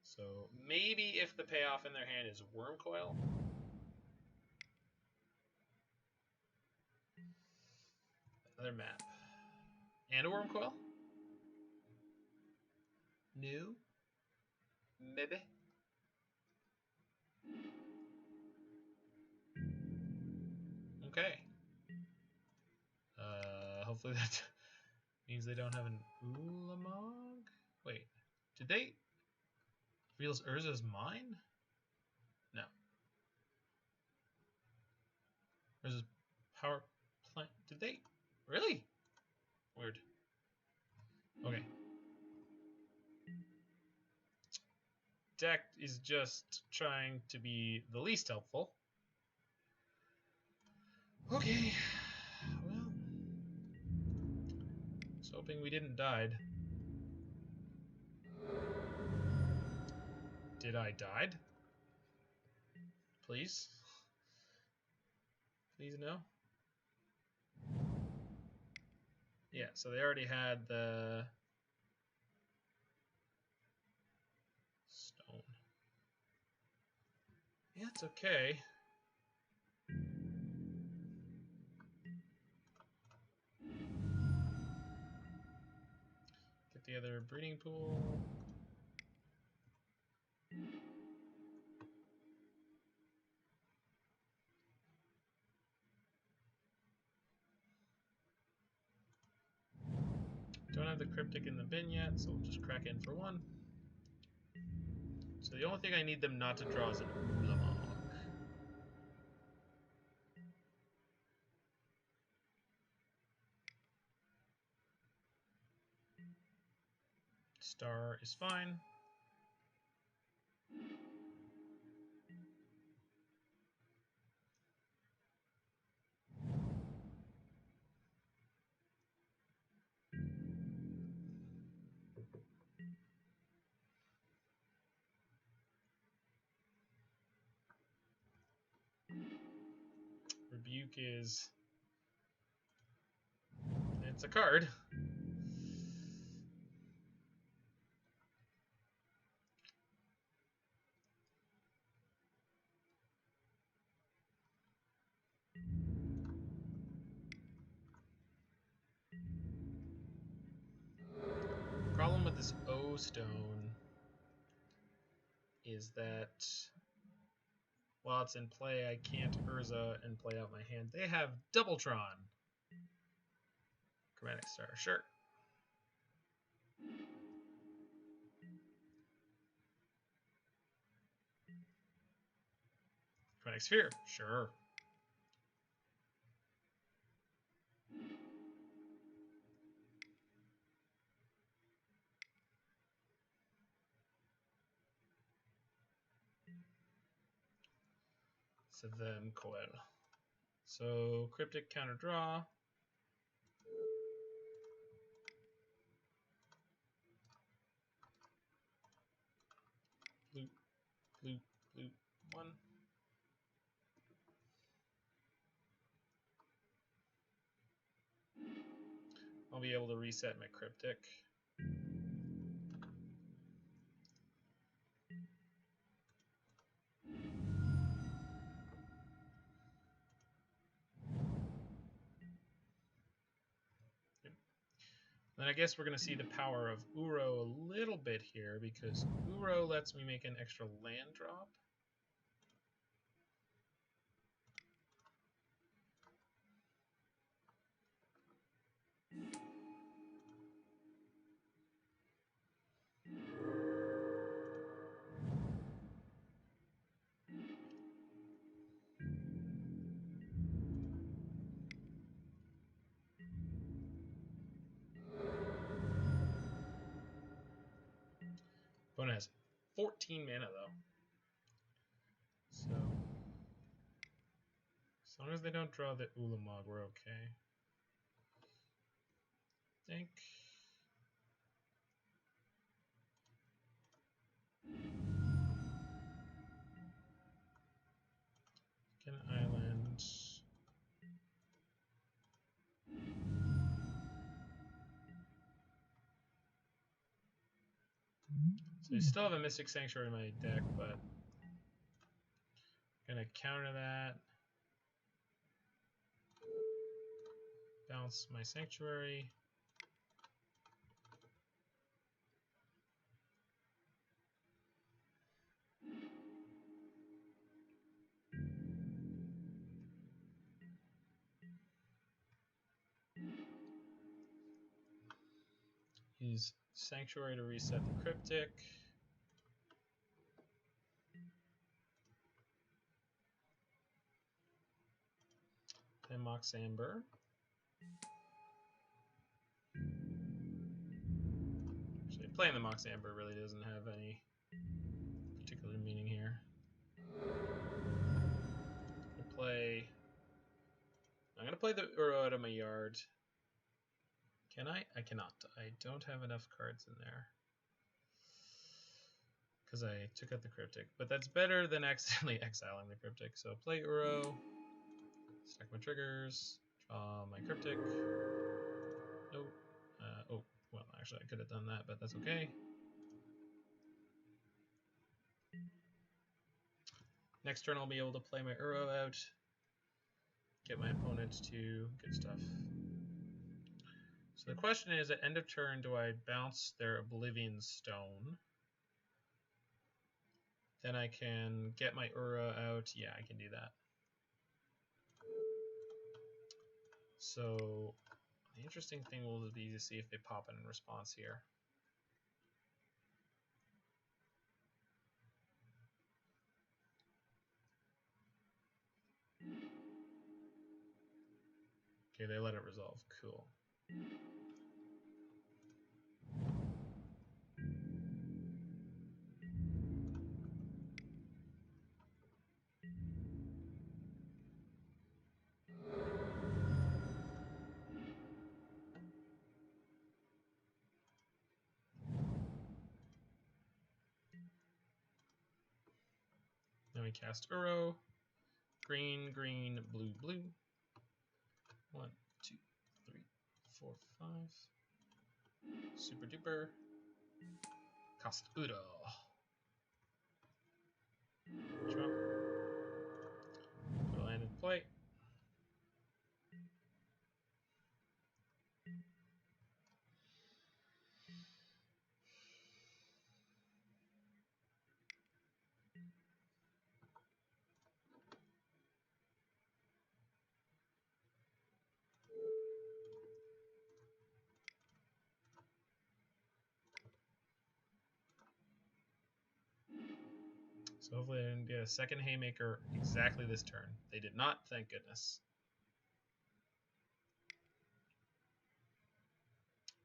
So, maybe if the payoff in their hand is Wurmcoil. Another map. And a Wurmcoil? No. Maybe. Okay. Hopefully that means they don't have an Ulamog. Wait, did they reveal Urza's mine? No. Urza's power plant. Did they really? Weird. Okay. Deck is just trying to be the least helpful. Okay. Well, I was hoping we didn't died. Did I died? Please? Please no? Yeah, so they already had the stone. Yeah, it's okay. Get the other another breeding pool. Don't have the Cryptic in the bin yet, so we'll just crack in for one. So the only thing I need them not to draw is an Ulamog. Star is fine. Rebuke is... it's a card. Problem with this O stone is that while it's in play, I can't Urza and play out my hand. They have Doubletron. Chromatic Star, sure. Chromatic Sphere, sure. Ice-Fang Coatl. So Cryptic counter draw. Blue, blue, blue, one. I'll be able to reset my Cryptic. Then I guess we're going to see the power of Uro a little bit here, because Uro lets me make an extra land drop. Opponent has 14 mana though. So as long as they don't draw the Ulamog, we're okay. I think. Get an island. So I still have a Mystic Sanctuary in my deck, but I'm gonna counter that. Bounce my Sanctuary. Use Sanctuary to reset the Cryptic. Then Mox Amber. Actually, playing the Mox Amber really doesn't have any particular meaning here. I'm gonna play the Uro out of my yard. Can I? I cannot. I don't have enough cards in there because I took out the Cryptic, but that's better than accidentally exiling the Cryptic. So play Uro, stack my triggers, draw my Cryptic. Nope. Oh, well, actually I could have done that, but that's okay. Next turn I'll be able to play my Uro out, get my opponent to get stuff. So the question is, at end of turn, do I bounce their Oblivion Stone? Then I can get my Urza out. Yeah, I can do that. So the interesting thing will be to see if they pop in response here. Okay, they let it resolve. Cool. Then we cast Urza. Green, green, blue, blue. 1, 2, 3, 4, 5. Super duper. Cast Urza. Draw. Put a land in play. So hopefully I didn't get a second Haymaker exactly this turn. They did not, thank goodness.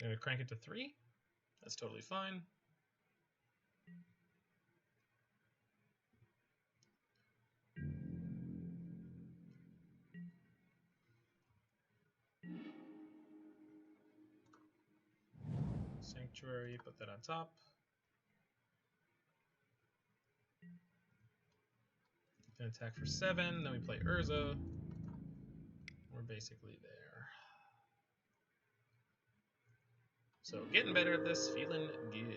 I'm going to crank it to 3. That's totally fine. Sanctuary, put that on top. Then attack for 7, then we play Urza. We're basically there. So getting better at this, feeling good.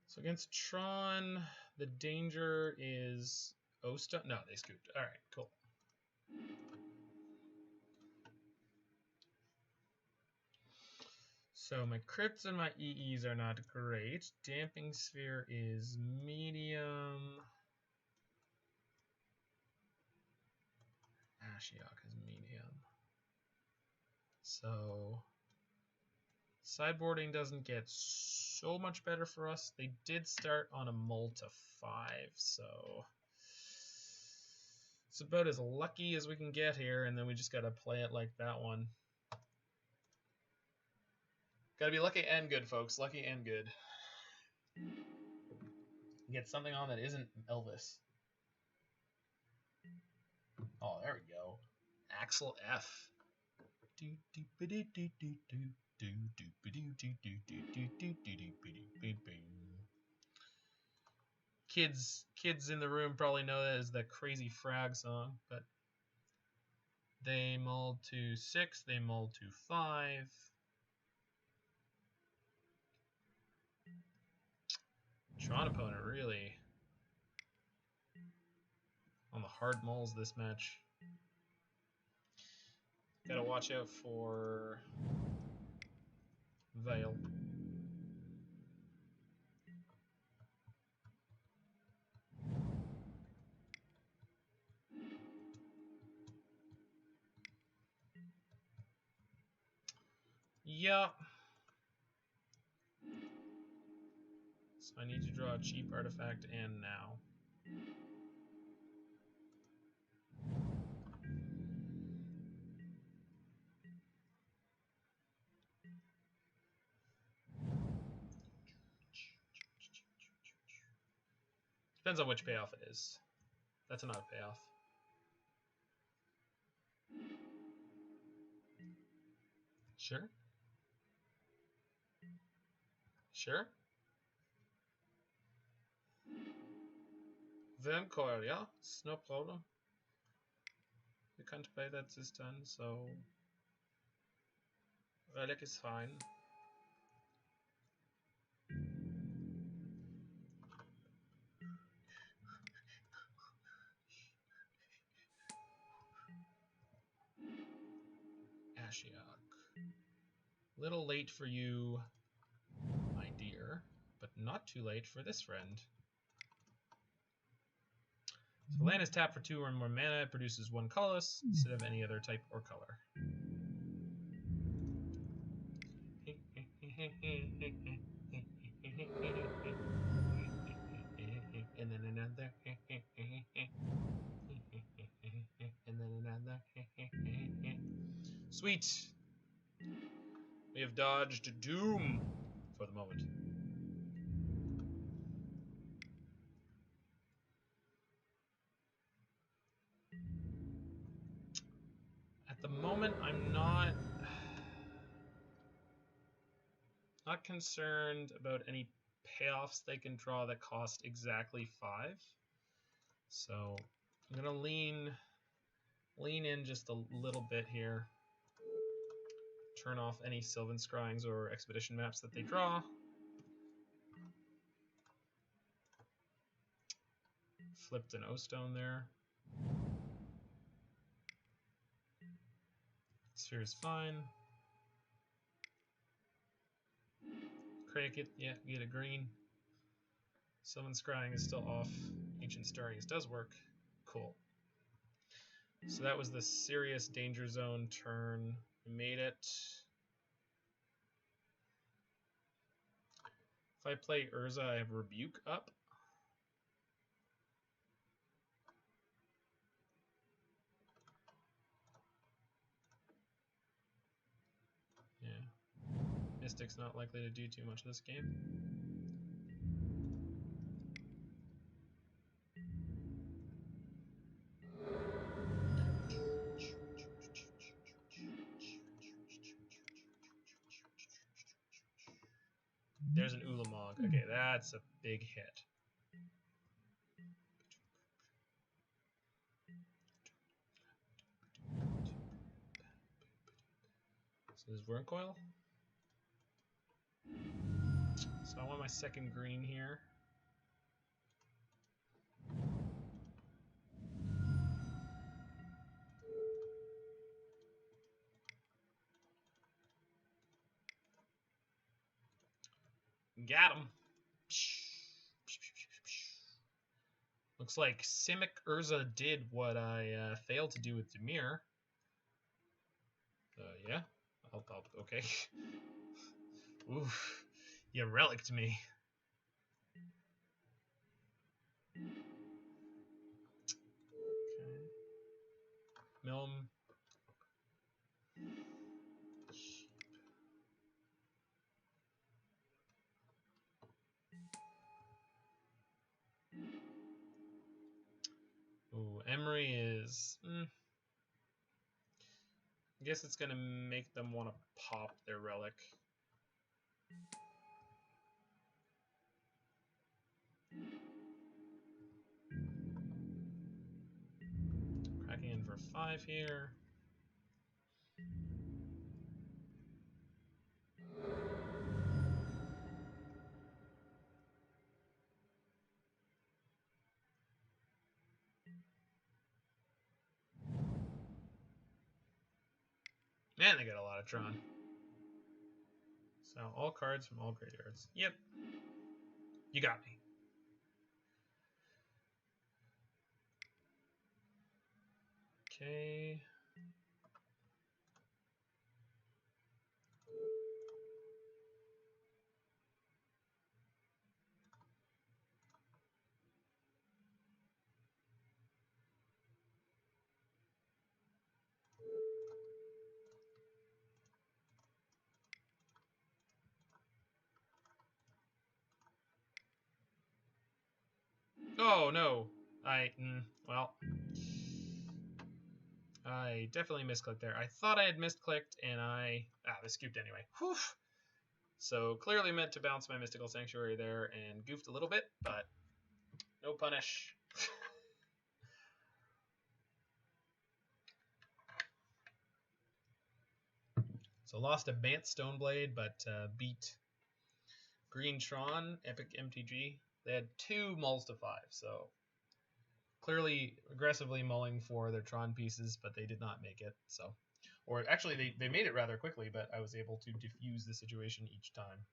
So against Tron, the danger is Osta. No, they scooped. All right, cool. So my Crypts and my EEs are not great. Damping Sphere is medium. Ashiok is medium. So sideboarding doesn't get so much better for us. They did start on a mull to 5, so it's about as lucky as we can get here, and then we just gotta play it like that one. Gotta be lucky and good, folks. Lucky and good. Get something on that isn't Elvis. Oh, there we go. Axel F. Kids in the room probably know that as the Crazy Frag song, but they mulled to 6, they mulled to 5. Tron opponent really on the hard mulls this match. Gotta watch out for Veil. Yeah. So I need to draw a cheap artifact and now. Depends on which payoff it is. That's not a payoff. Sure. Sure. Worm coil, yeah, it's no problem. We can't play that this turn, so Relic is fine. Ashiok. Little late for you, my dear, but not too late for this friend. So land is tapped for 2 or more mana. It produces 1 colorless instead of any other type or color. And then another. And then another. Sweet. We have dodged doom for the moment. At the moment, I'm not concerned about any payoffs they can draw that cost exactly 5. So I'm gonna lean in just a little bit here. Turn off any Sylvan Scryings or Expedition maps that they draw. Flipped an O-Stone there. Sphere is fine. Crank it, yeah, get a green. Sylvan Scrying is still off. Ancient Stirrings does work. Cool. So that was the serious danger zone turn. We made it. If I play Urza, I have Rebuke up. Yeah. Mystic's not likely to do too much this game. There's an Ulamog. Okay, that's a big hit. So there's Wurmcoil. So I want my second green here. Got him. Looks like Simic Urza did what I failed to do with Dimir. Yeah. I'll okay. Oof. You relicked me. Okay. Milm. Ooh, Emry is... I guess it's going to make them want to pop their relic. Cracking in for 5 here. Man, they got a lot of Tron. So, all cards from all graveyards. Yep. You got me. Okay. Oh, no. Well. I definitely misclicked there. I thought I had misclicked, and this scooped anyway. Whew. So, clearly meant to bounce my Mystical Sanctuary there and goofed a little bit, but no punish. So, lost a Bant Stoneblade, but beat Green Tron, Epic MTG. They had 2 mulls to 5, so clearly aggressively mulling for their Tron pieces, but they did not make it. So Or actually, they made it rather quickly, but I was able to diffuse the situation each time.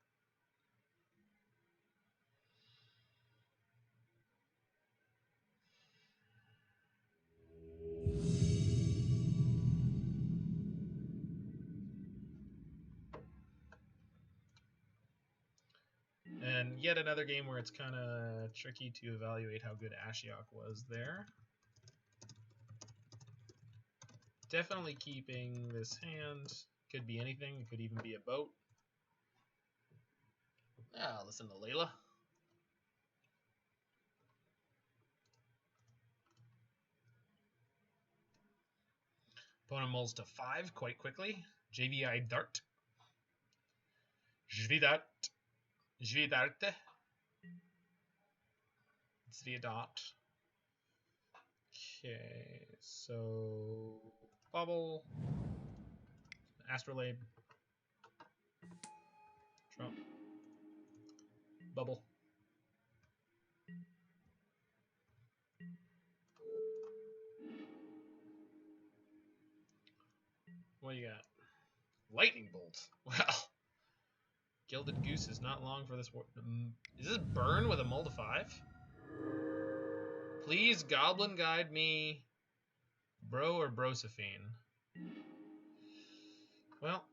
And yet another game where it's kind of tricky to evaluate how good Ashiok was there. Definitely keeping this hand. Could be anything. It could even be a boat. Ah, listen to Layla. Opponent mulls to 5 quite quickly. JVI Dart. Jvidart. Jvidarte. Zviadart. Okay, so Bauble. Astrolabe. Trump. Bubble. What do you got? Lightning Bolt. Well, Gilded Goose is not long for this war. Is this burn with a mull to 5? Please, Goblin guide me, Bro or Brosephine. Well,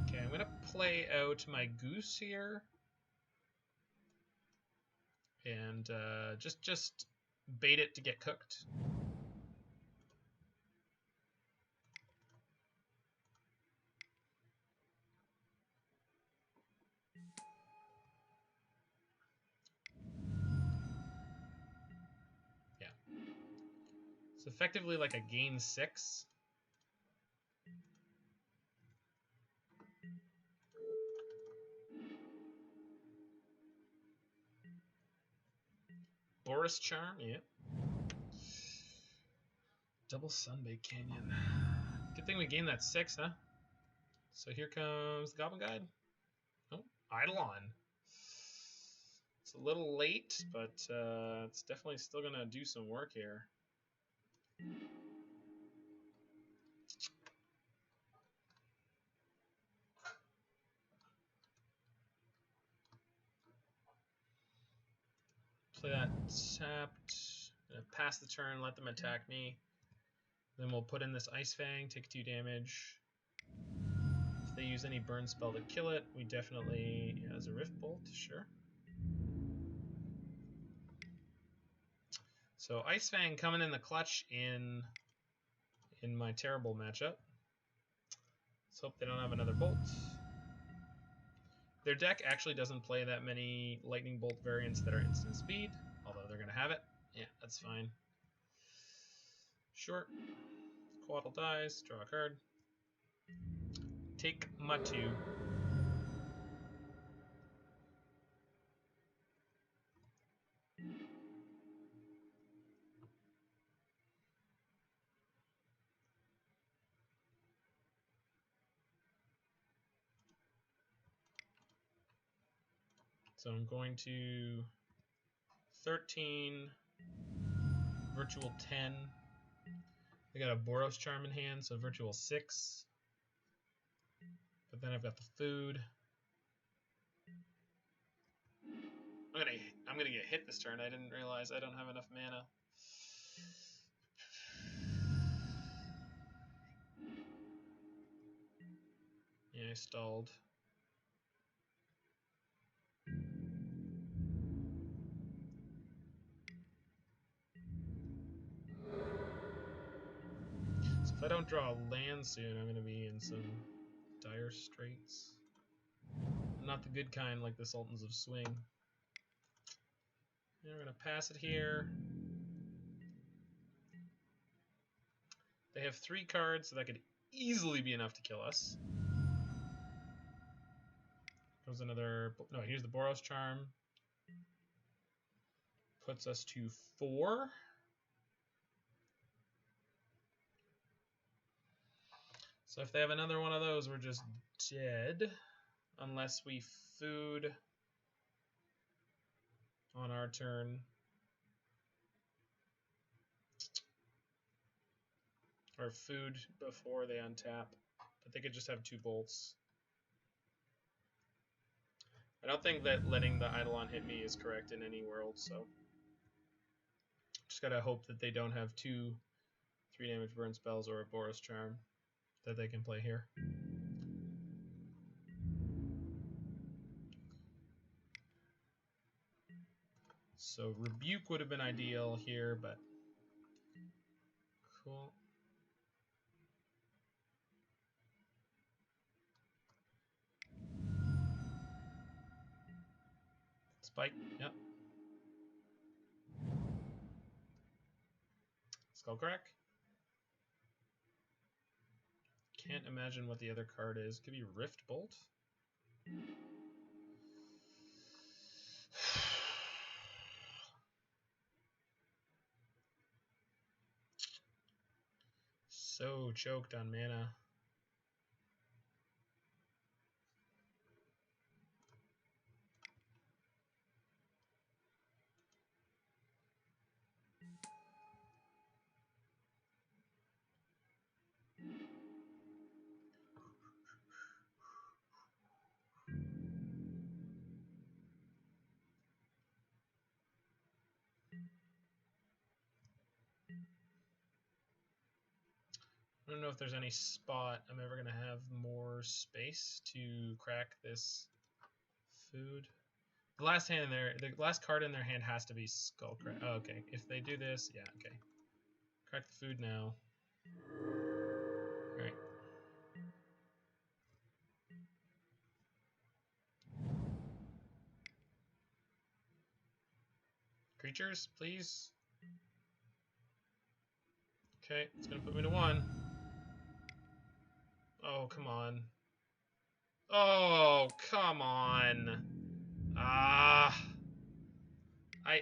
okay, I'm gonna play out my Goose here, and just bait it to get cooked. Yeah, it's effectively like a gain 6. Boris Charm, yeah. Double Sunbake Canyon. Good thing we gained that 6, huh? So here comes the Goblin Guide. Oh, Eidolon. It's a little late, but it's definitely still going to do some work here. Play that tapped. Pass the turn, let them attack me. Then we'll put in this Ice-Fang, take 2 damage. If they use any burn spell to kill it, we definitely... Yeah, as a Rift Bolt, sure. So Ice-Fang coming in the clutch in my terrible matchup. Let's hope they don't have another Bolt. Their deck actually doesn't play that many Lightning Bolt variants that are instant speed, although they're going to have it. Yeah, that's fine. Sure. Coatl dies, draw a card. Take my 2. So I'm going to 13, Virtual 10. I got a Boros Charm in hand, so Virtual 6. But then I've got the food. I'm gonna get hit this turn. I didn't realize I don't have enough mana. Yeah, I stalled. So if I don't draw a land soon, I'm going to be in some dire straits. Not the good kind like the Sultans of Swing. And we're going to pass it here. They have 3 cards, so that could easily be enough to kill us. Comes another... No, here's the Boros Charm. Puts us to 4. So if they have another one of those, we're just dead. Unless we food on our turn. Or food before they untap. But they could just have 2 bolts. I don't think that letting the Eidolon hit me is correct in any world, so just gotta hope that they don't have 2 3-damage burn spells or a Boros Charm that they can play here. So Rebuke would have been ideal here, but cool. Spike, yep. Skullcrack. Can't imagine what the other card is. Could be Rift Bolt. So choked on mana. I don't know if there's any spot I'm ever going to have more space to crack this food. The last hand in there, the last card in their hand has to be Skullcrack. Oh, okay. If they do this, yeah, okay. Crack the food now. Alright. Creatures, please. Okay, it's going to put me to 1. Oh, come on. Oh, come on. Ah. I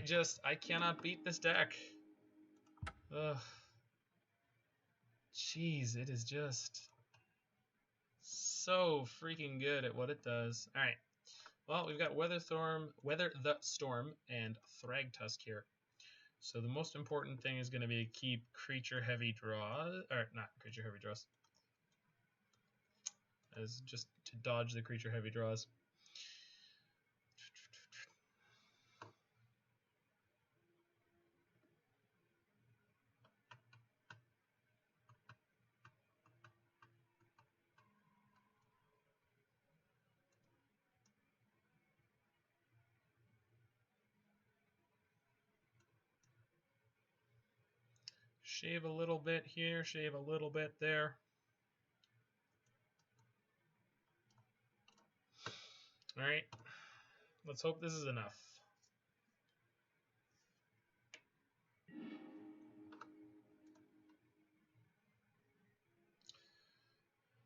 cannot beat this deck. Ugh. Jeez, it is just so freaking good at what it does. Alright. Well, we've got Weather the Storm, and Thragtusk here. So the most important thing is going to be to keep creature heavy draws, or not creature heavy draws, as just to dodge the creature heavy draws. Shave a little bit here, shave a little bit there. Alright, let's hope this is enough.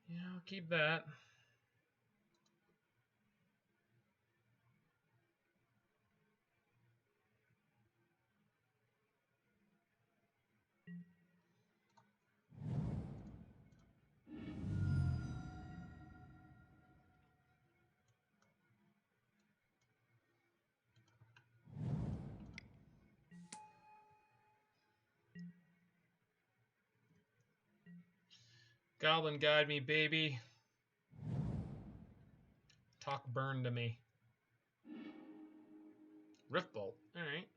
Yeah, I'll keep that. Goblin guide me, baby. Talk burn to me. Rift Bolt. Alright.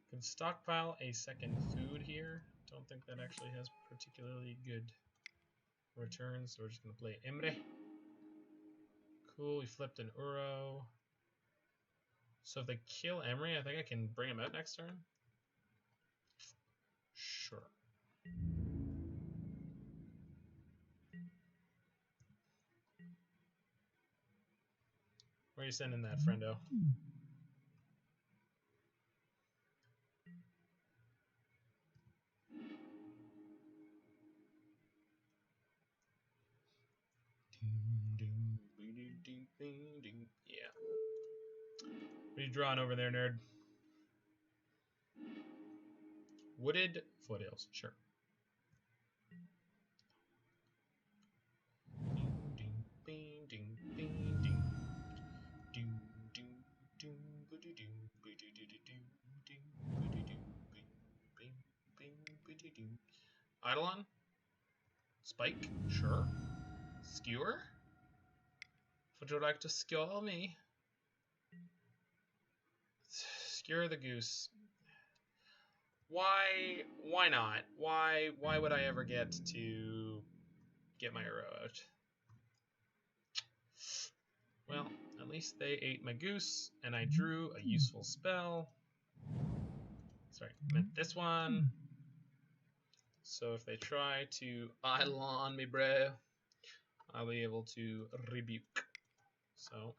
Can stockpile a second food here. Don't think that actually has particularly good returns, so we're just going to play Emry. Cool, we flipped an Uro. So if they kill Emry, I think I can bring him out next turn. Sure. Where are you sending that, friendo? Yeah. What are you drawing over there, nerd? Wooded foothills, sure. Eidolon? Spike? Sure. Skewer? Would you like to skewer me? Skewer the goose. Why not? Why would I ever get to get my arrow out? Well, at least they ate my goose, and I drew a useful spell. Sorry, I meant this one. So if they try to idle on me, bro, I'll be able to rebuke. So.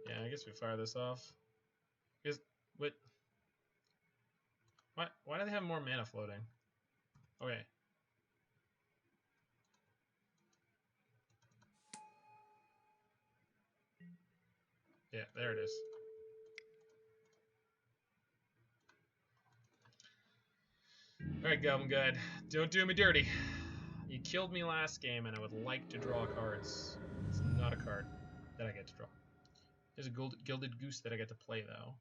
Yeah, I guess we fire this off. Because, what? Why do they have more mana floating? Okay. Yeah, there it is. Alright, Goblin Guide. Don't do me dirty. You killed me last game, and I would like to draw cards. It's not a card that I get to draw. There's a Gilded Goose that I get to play, though.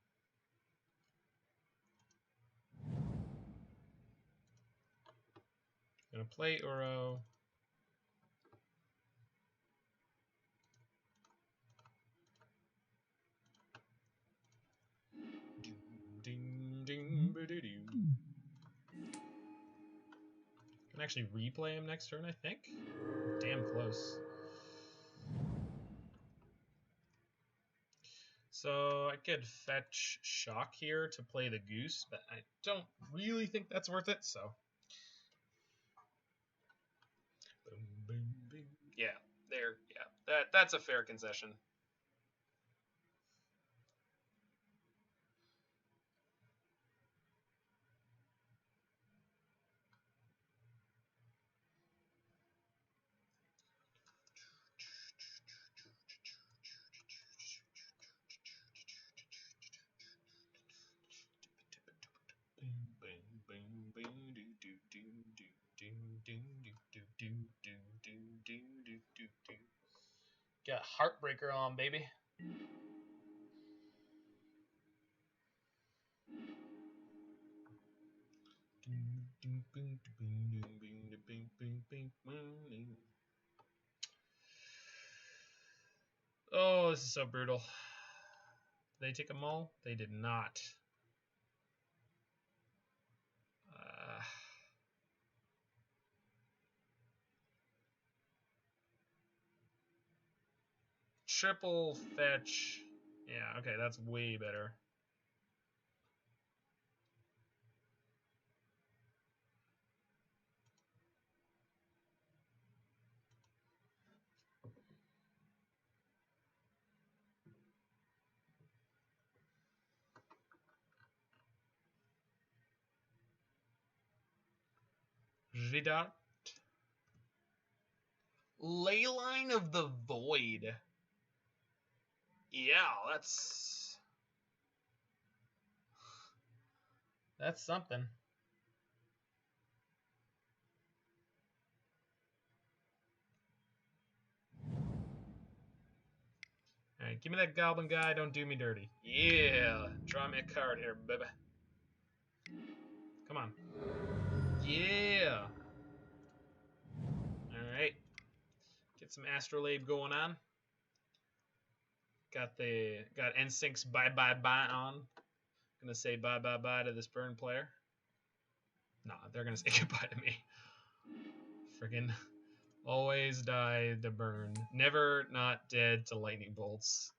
Gonna play Uro. Ding, ding, ba-da-doo. Can actually replay him next turn, I think. Damn close. So I could fetch Shock here to play the Goose, but I don't really think that's worth it, so. Boom, boom, boom. Yeah, there. Yeah, that's a fair concession. Got Heartbreaker on, baby. Oh, this is so brutal. Did they take a mull? They did not. Triple fetch. Yeah, okay, that's way better. Ridart. Leyline of the Void. Yeah, that's something. Alright, give me that Goblin Guy, don't do me dirty. Yeah, draw me a card here, baby. Come on. Yeah. Alright. Get some Astrolabe going on. Got N-Sync's bye on. Gonna say bye to this burn player. Nah, they're gonna say goodbye to me. Friggin' always die to burn. Never not dead to lightning bolts.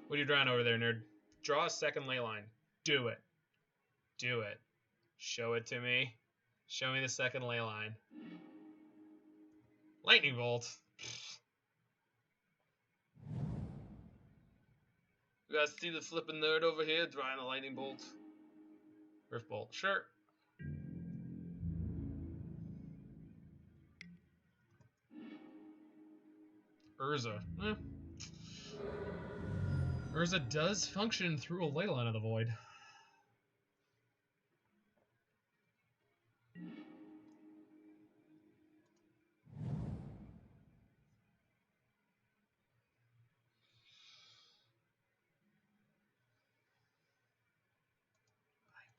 What are you drawing over there, nerd? Draw a second ley line. Do it. Do it. Show it to me. Show me the second ley line. Lightning Bolt. You guys see the flipping nerd over here drawing a Lightning Bolt? Rift Bolt. Sure. Urza. Urza does function through a Leyline of the Void.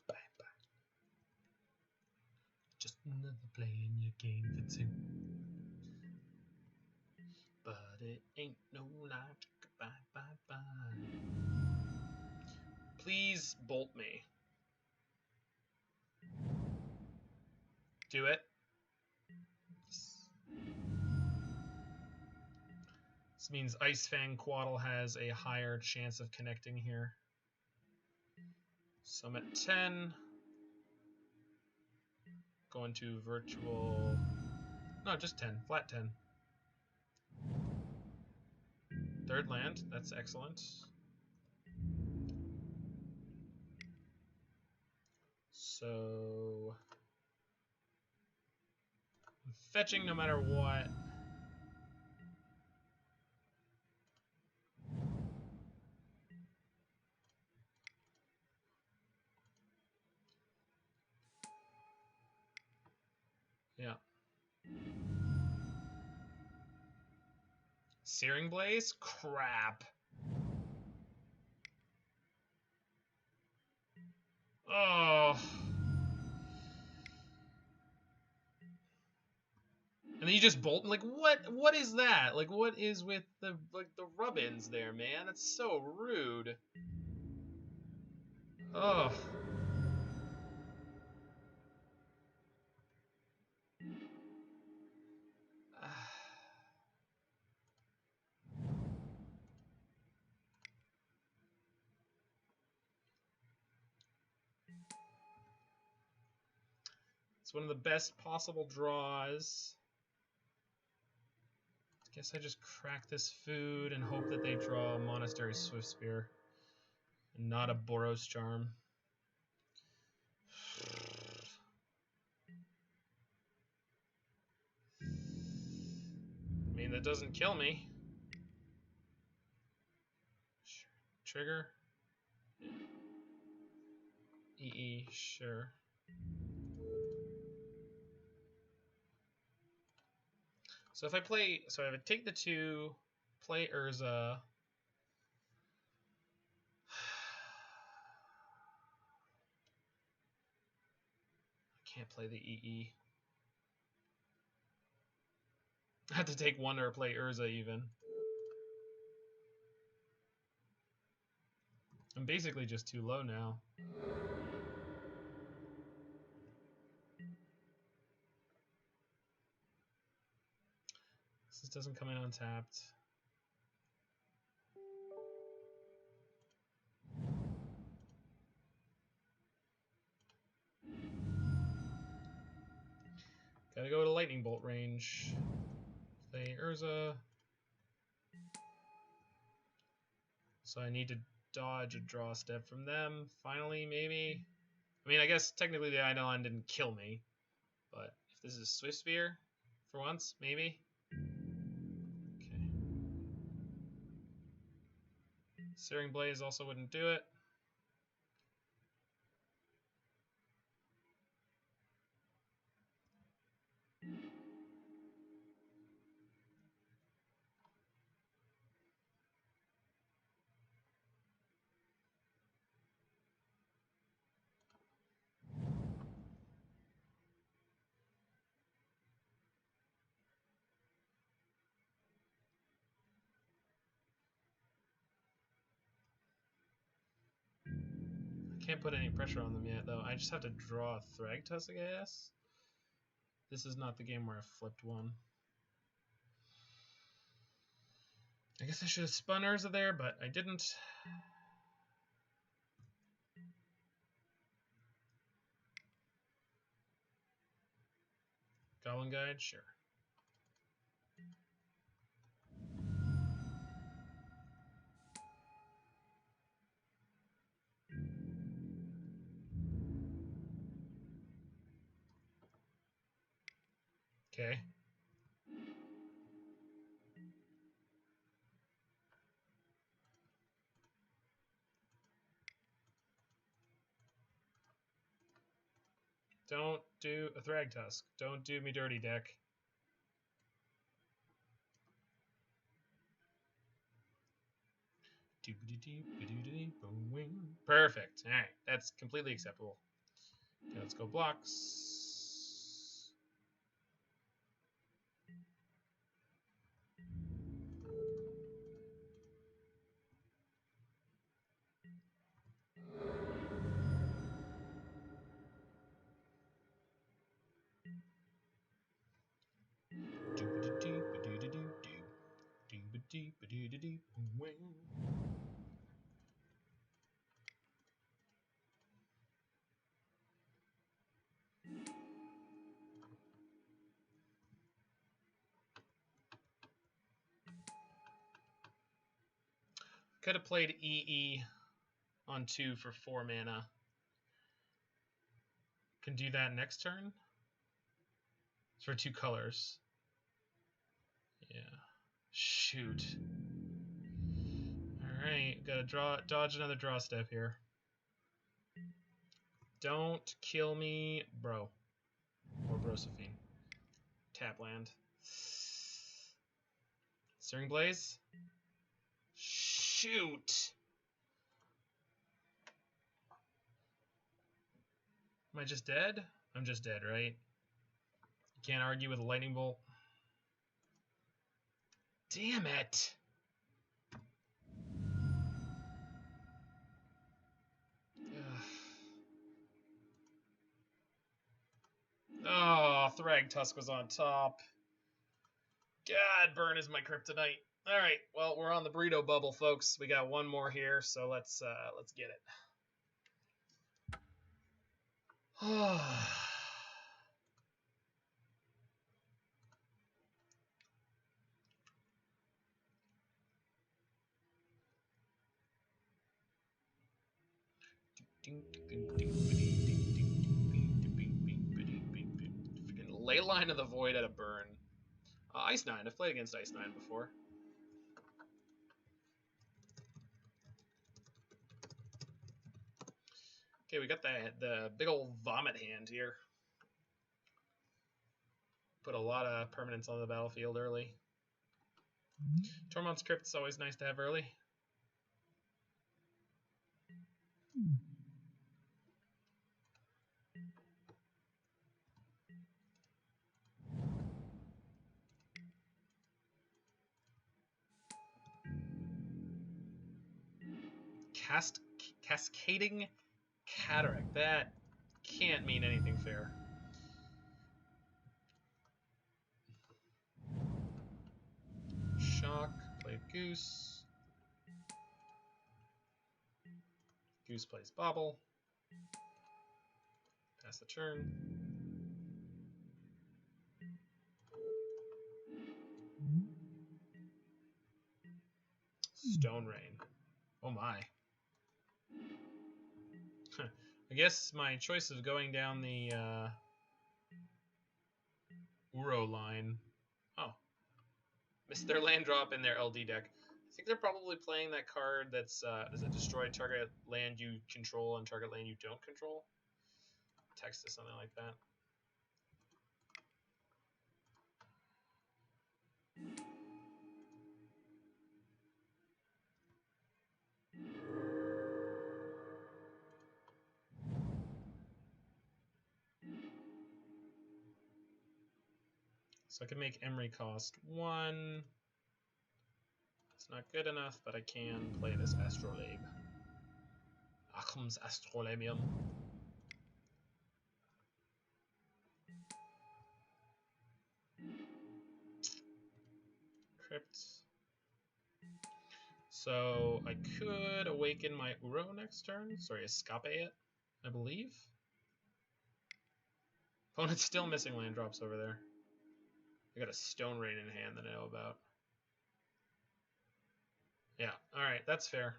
Bye, bye. Just another play in your game for two. But it ain't no logic. Bye, bye, bye. Please bolt me. Do it. This means Ice-Fang Coatl has a higher chance of connecting here. So I'm at 10. Going to virtual... No, just 10. Flat 10. Third land. That's excellent. So... I'm fetching no matter what. Yeah. Searing Blaze? Crap. Oh. And then you just bolt. Like, what is that? Like, what is with the rub-ins there, man? That's so rude. Oh. It's one of the best possible draws. I guess I just crack this food and hope that they draw a Monastery Swiftspear and not a Boros Charm. I mean, that doesn't kill me. Trigger. EE, sure. So if I play, so I would take the 2, play Urza. I can't play the EE. I have to take 1 or play Urza even. I'm basically just too low now. This doesn't come in untapped. Gotta go to Lightning Bolt range. Play Urza. So I need to dodge a draw step from them. Finally, maybe. I mean, I guess technically the Eidolon didn't kill me. But if this is Swiftspear, for once, maybe. Okay. Searing Blaze also wouldn't do it. Can't put any pressure on them yet, though. I just have to draw a Thragtusk, I guess. This is not the game where I flipped one. I guess I should have spun Urza there, but I didn't. Goblin Guide, sure. Okay. Don't do a Thragtusk. Don't do me dirty, deck. Perfect. All right, that's completely acceptable. Okay, let's go blocks. Could have played EE on 2 for 4 mana. Can do that next turn. It's for 2 colors. Yeah. Shoot. Alright, gotta dodge another draw step here. Don't kill me, bro. Or Brosophine. Tap land. Searing Blaze? Shoot! Am I just dead? I'm just dead, right? You can't argue with a lightning bolt. Damn it! Oh, Thragtusk was on top. God, burn is my kryptonite. All right, well, we're on the burrito bubble, folks. We got one more here, so let's get it. Leyline of the Void at a burn. Ice-9. I've played against Ice-9 before. Okay, we got the big old vomit hand here. Put a lot of permanents on the battlefield early. Tormod's Crypt is always nice to have early. Cascading Cataract. That can't mean anything fair. Shock. Played Goose. Goose plays Bauble. Pass the turn. Stone Rain. Oh my. I guess my choice of going down the Uro line. Oh. Missed their land drop in their LD deck. I think they're probably playing that card that's does it destroy target land you control and target land you don't control? Text to something like that. So I can make Emry cost 1. It's not good enough, but I can play this Astrolabe. Arcum's Astrolabium. Crypt. So I could awaken my Uro next turn. Sorry, escape it, I believe. Opponent's still missing land drops over there. I got a Stone Rain in hand that I know about. Yeah, alright, that's fair.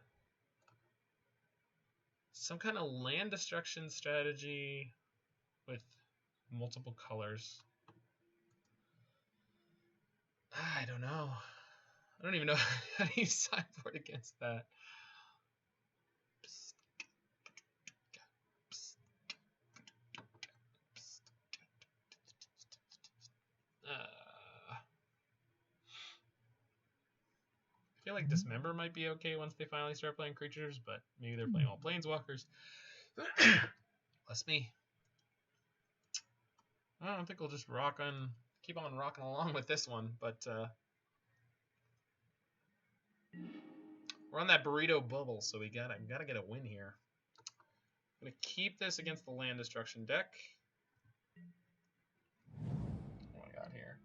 Some kind of land destruction strategy with multiple colors. I don't know. I don't even know how to use sideboard against that. I feel like Dismember might be okay once they finally start playing creatures, but maybe they're playing all planeswalkers. Bless me. I don't think we'll just keep on rocking along with this one, but we're on that burrito bubble, so we gotta get a win here. I'm gonna keep this against the land destruction deck. What do I got here?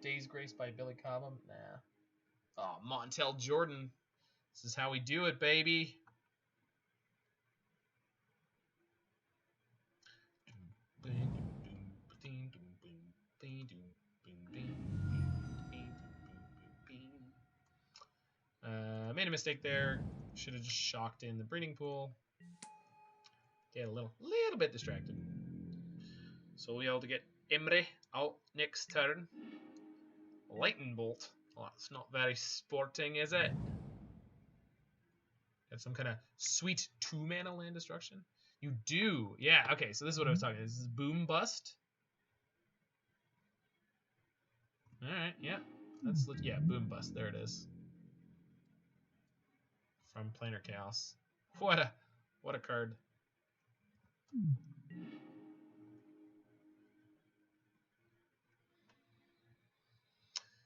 Days Grace by Billy Cobham? Nah. Oh, Montel Jordan. This is how we do it, baby. Made a mistake there. Should have just shocked in the breeding pool. Get a little bit distracted. So we'll be able to get Emry out next turn. Lightning Bolt. Well, that's not very sporting, is it? Have some kind of sweet 2-mana land destruction? You do. Yeah, okay, so this is what I was talking about. This is Boom Bust. Alright, yeah. Yeah, Boom Bust. There it is. From Planar Chaos. What a card.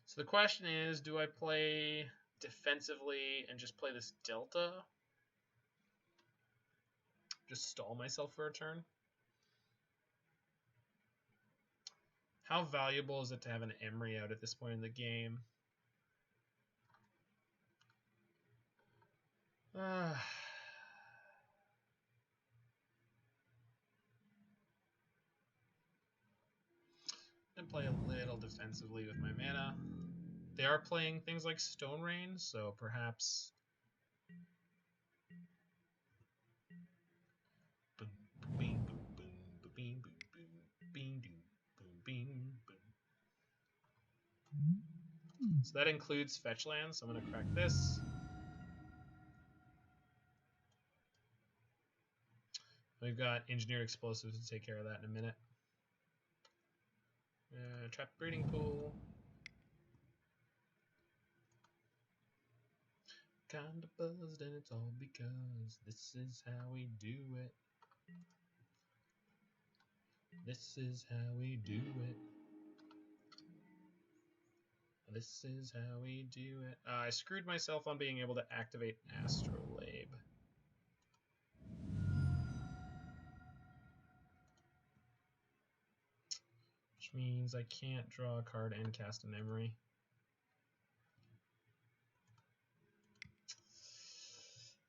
So the question is, do I play defensively and just play this Delta? Just stall myself for a turn? How valuable is it to have an Emry out at this point in the game? And play a little defensively with my mana. They are playing things like Stone Rain, so perhaps so that includes fetch lands, so I'm going to crack this. We've got Engineered Explosives to take care of that in a minute. Trapped Breeding Pool. Kinda buzzed, and it's all because this is how we do it. This is how we do it. This is how we do it. I screwed myself on being able to activate Astrolabe. Which means I can't draw a card and cast an Emry.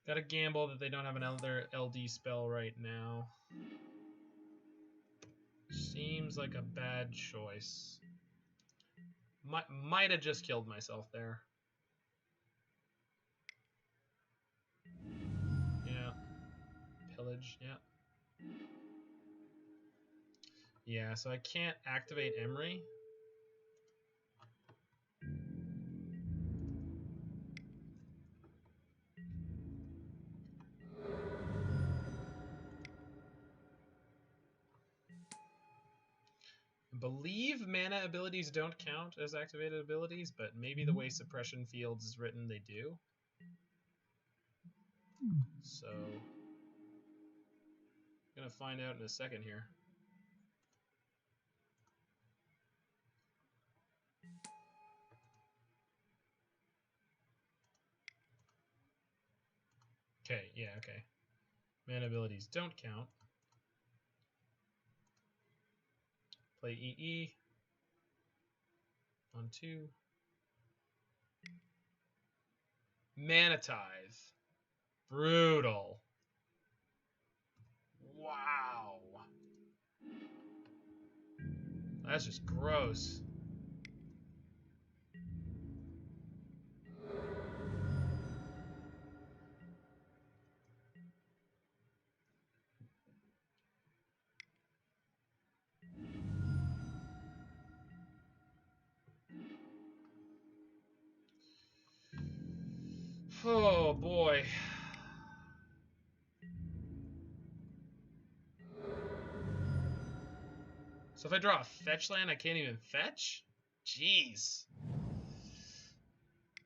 Gotta gamble that they don't have another LD spell right now. Seems like a bad choice. Might have just killed myself there. Yeah. Pillage, yeah. Yeah, so I can't activate Emry. I believe mana abilities don't count as activated abilities, but maybe the way Suppression Fields is written, they do. So, I'm gonna find out in a second here. Okay, yeah, okay. Mana abilities don't count. Play EE. On 2. Mana Tithe. Brutal. Wow. That's just gross. Oh boy. So if I draw a fetch land, I can't even fetch? Jeez.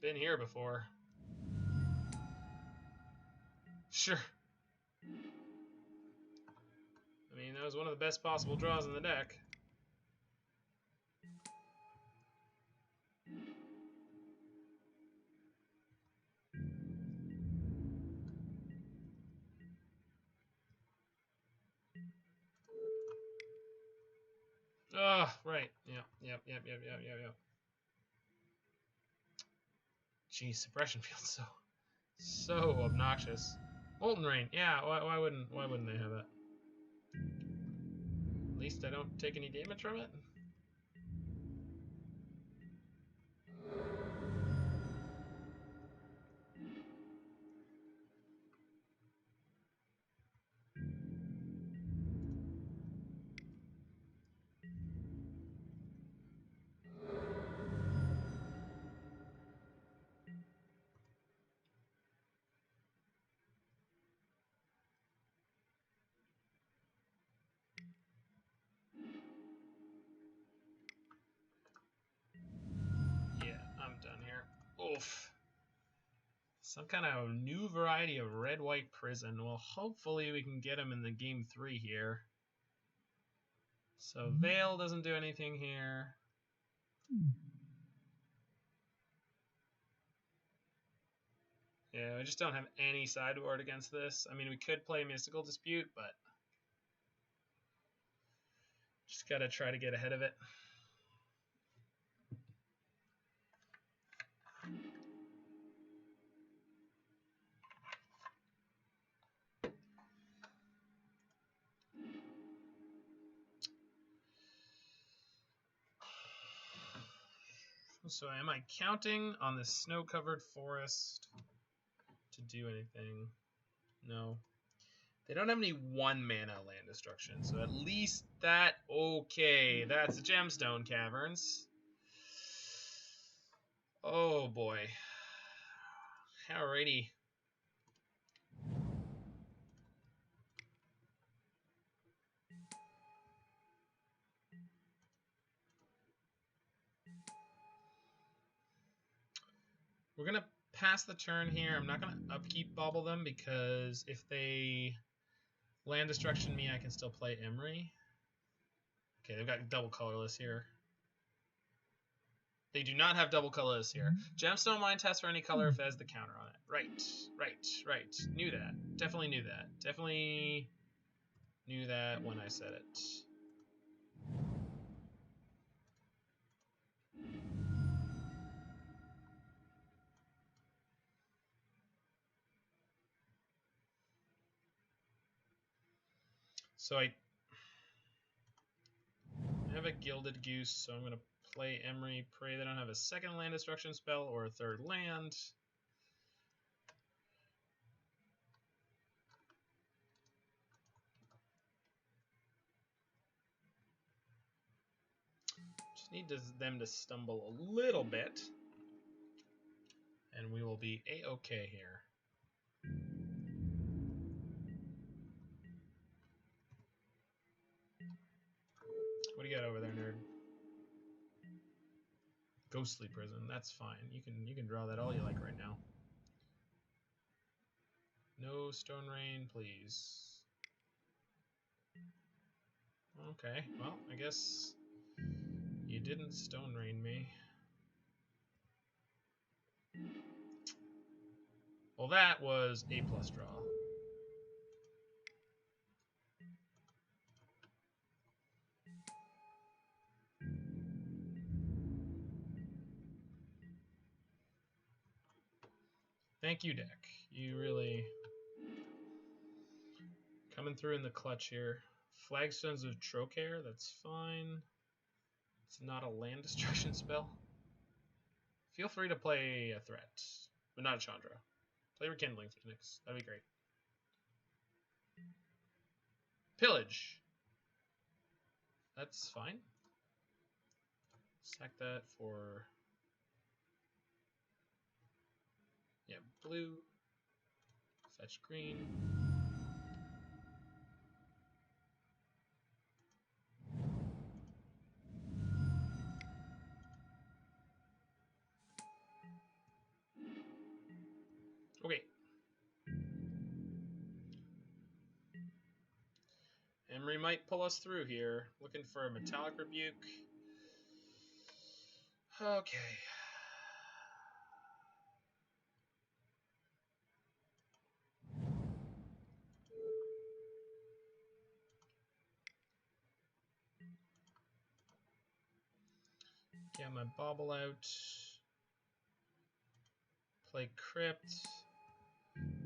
Been here before. Sure. I mean, that was one of the best possible draws in the deck. Oh, right. Yep. Geez, suppression feels so obnoxious. Molten Rain. Yeah, why wouldn't they have that? At least I don't take any damage from it. Yeah, I'm done here. Oof. Some kind of new variety of red-white prison. Well, hopefully we can get him in the game 3 here. So Veil doesn't do anything here. Yeah, we just don't have any sideboard against this. I mean, we could play Mystical Dispute, but just gotta try to get ahead of it. So am I counting on this snow-covered forest to do anything? No. They don't have any 1-mana land destruction, so at least that... Okay, that's the Gemstone Caverns. Oh boy. Alrighty. We're going to pass the turn here. I'm not going to upkeep Bauble them because if they land destruction me, I can still play Emry. Okay, they've got double colorless here. They do not have double colorless here. Gemstone Mind Test for any color if it has the counter on it. Right. Knew that. Definitely knew that. Definitely knew that when I said it. So I have a Gilded Goose, so I'm going to play Emry, pray they don't have a second land destruction spell or a third land. Just need them to stumble a little bit, and we will be A-okay here. What do you got over there, nerd? Ghostly Prison. That's fine. You can draw that all you like right now. No Stone Rain, please. Okay, well, I guess you didn't Stone Rain me. Well, that was A+ draw. Thank you, deck. You really coming through in the clutch here. Flagstones of Trocaire, that's fine. It's not a land destruction spell. Feel free to play a threat, but not a Chandra. Play Rekindling Phoenix. That'd be great. Pillage. That's fine. Sack that for... Yeah, blue. Fetch green. Okay. Emry might pull us through here. Looking for a Metallic Rebuke. Okay. Get my Bauble out. Play Crypt.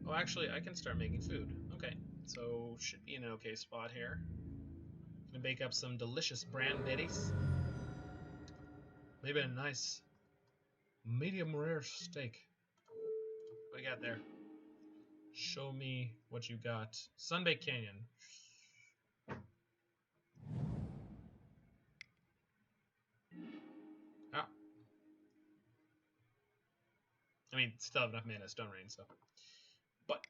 Oh, actually, I can start making food. Okay, so should be in an okay spot here. Gonna bake up some delicious bran betties. Maybe a nice medium rare steak. What do you got there? Show me what you got. Sunbaked Canyon. Ah. I mean, still have enough mana, Stone Rain, so. But.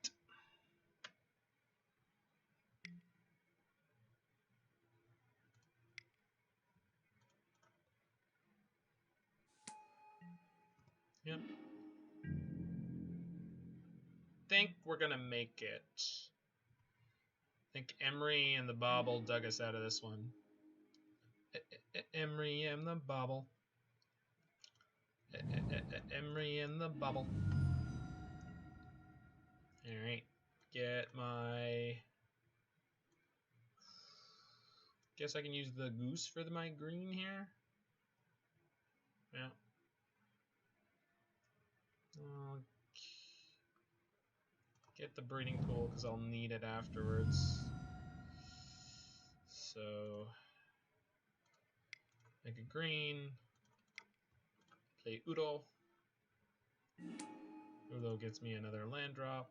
Yep. Think we're gonna make it. I think Emry and the Bauble dug us out of this one. Emry and the Bauble. Emry and the Bauble. Alright. Get my... Guess I can use the goose for my green here. Yeah. I'll get the breeding pool because I'll need it afterwards. So... Make a green. Play Udo. Udo gets me another land drop.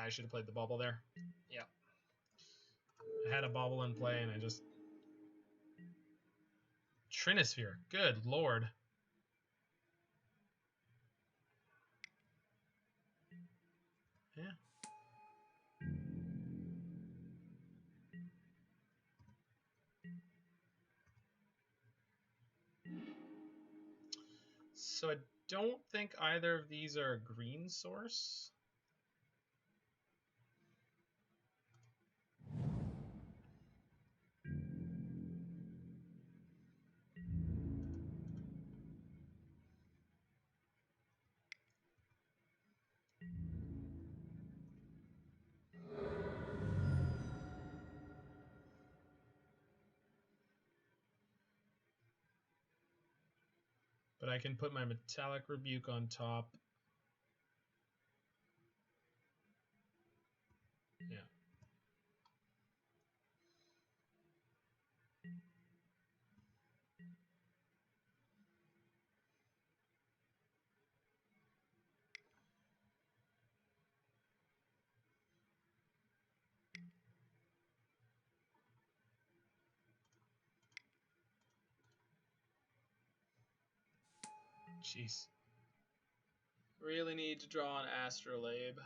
I should have played the Bauble there. Yeah. I had a Bauble in play and I just... Trinisphere. Good lord. Yeah. So I don't think either of these are a green source. But I can put my Metallic Rebuke on top. Yeah. Jeez. Really need to draw an Astrolabe.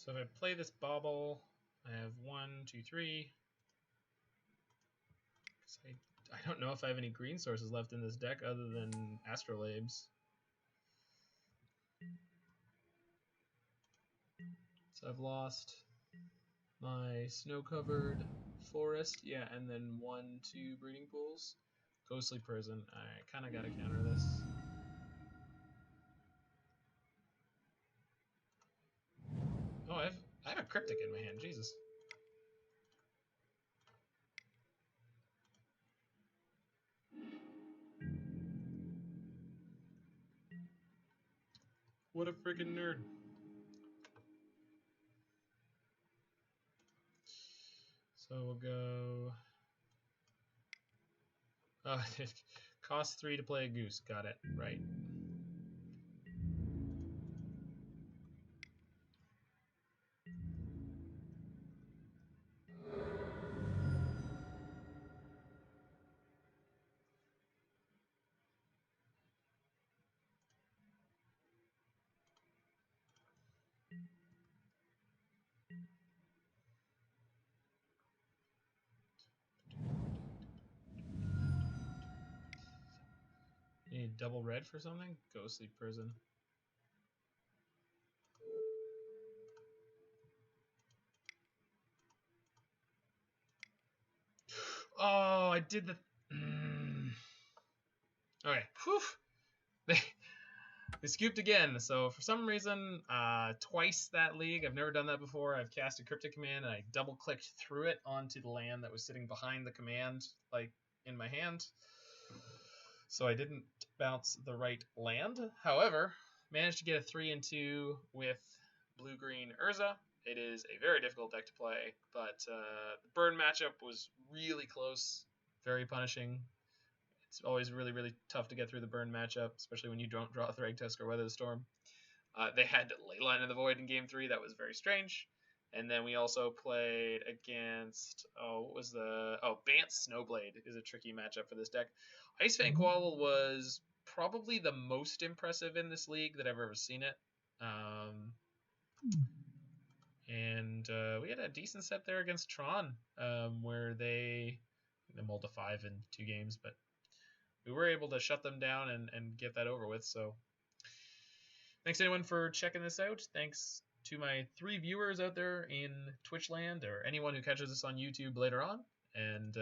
So if I play this Bauble, I have 1, 2, 3. I don't know if I have any green sources left in this deck other than Astrolabes. So I've lost my snow-covered forest, yeah, and then 1, 2 breeding pools. Ghostly Prison. I kind of got to counter this. Oh, I have a Cryptic in my hand. Jesus. What a freaking nerd. So we'll go. Oh, it costs 3 to play a goose. Got it. Right. You need double red for something? Ghostly Prison. Oh, I did the... Okay. Whew. They scooped again. So for some reason, twice that league, I've never done that before. I've cast a Cryptic Command and I double-clicked through it onto the land that was sitting behind the command, like in my hand. So I didn't bounce the right land. However, managed to get a 3-2 with blue-green Urza. It is a very difficult deck to play, but the burn matchup was really close, very punishing. It's always really, really tough to get through the burn matchup, especially when you don't draw a Thragtusk or Weather the Storm. They had Leyline of the Void in Game 3. That was very strange. And then we also played against, Bance Snowblade is a tricky matchup for this deck. Ice-Fang Coatl was probably the most impressive in this league that I've ever seen it. And we had a decent set there against Tron, where they mulled a 5 in 2 games, but we were able to shut them down and get that over with. So thanks anyone for checking this out. Thanks to my 3 viewers out there in Twitch land, or anyone who catches us on YouTube later on. And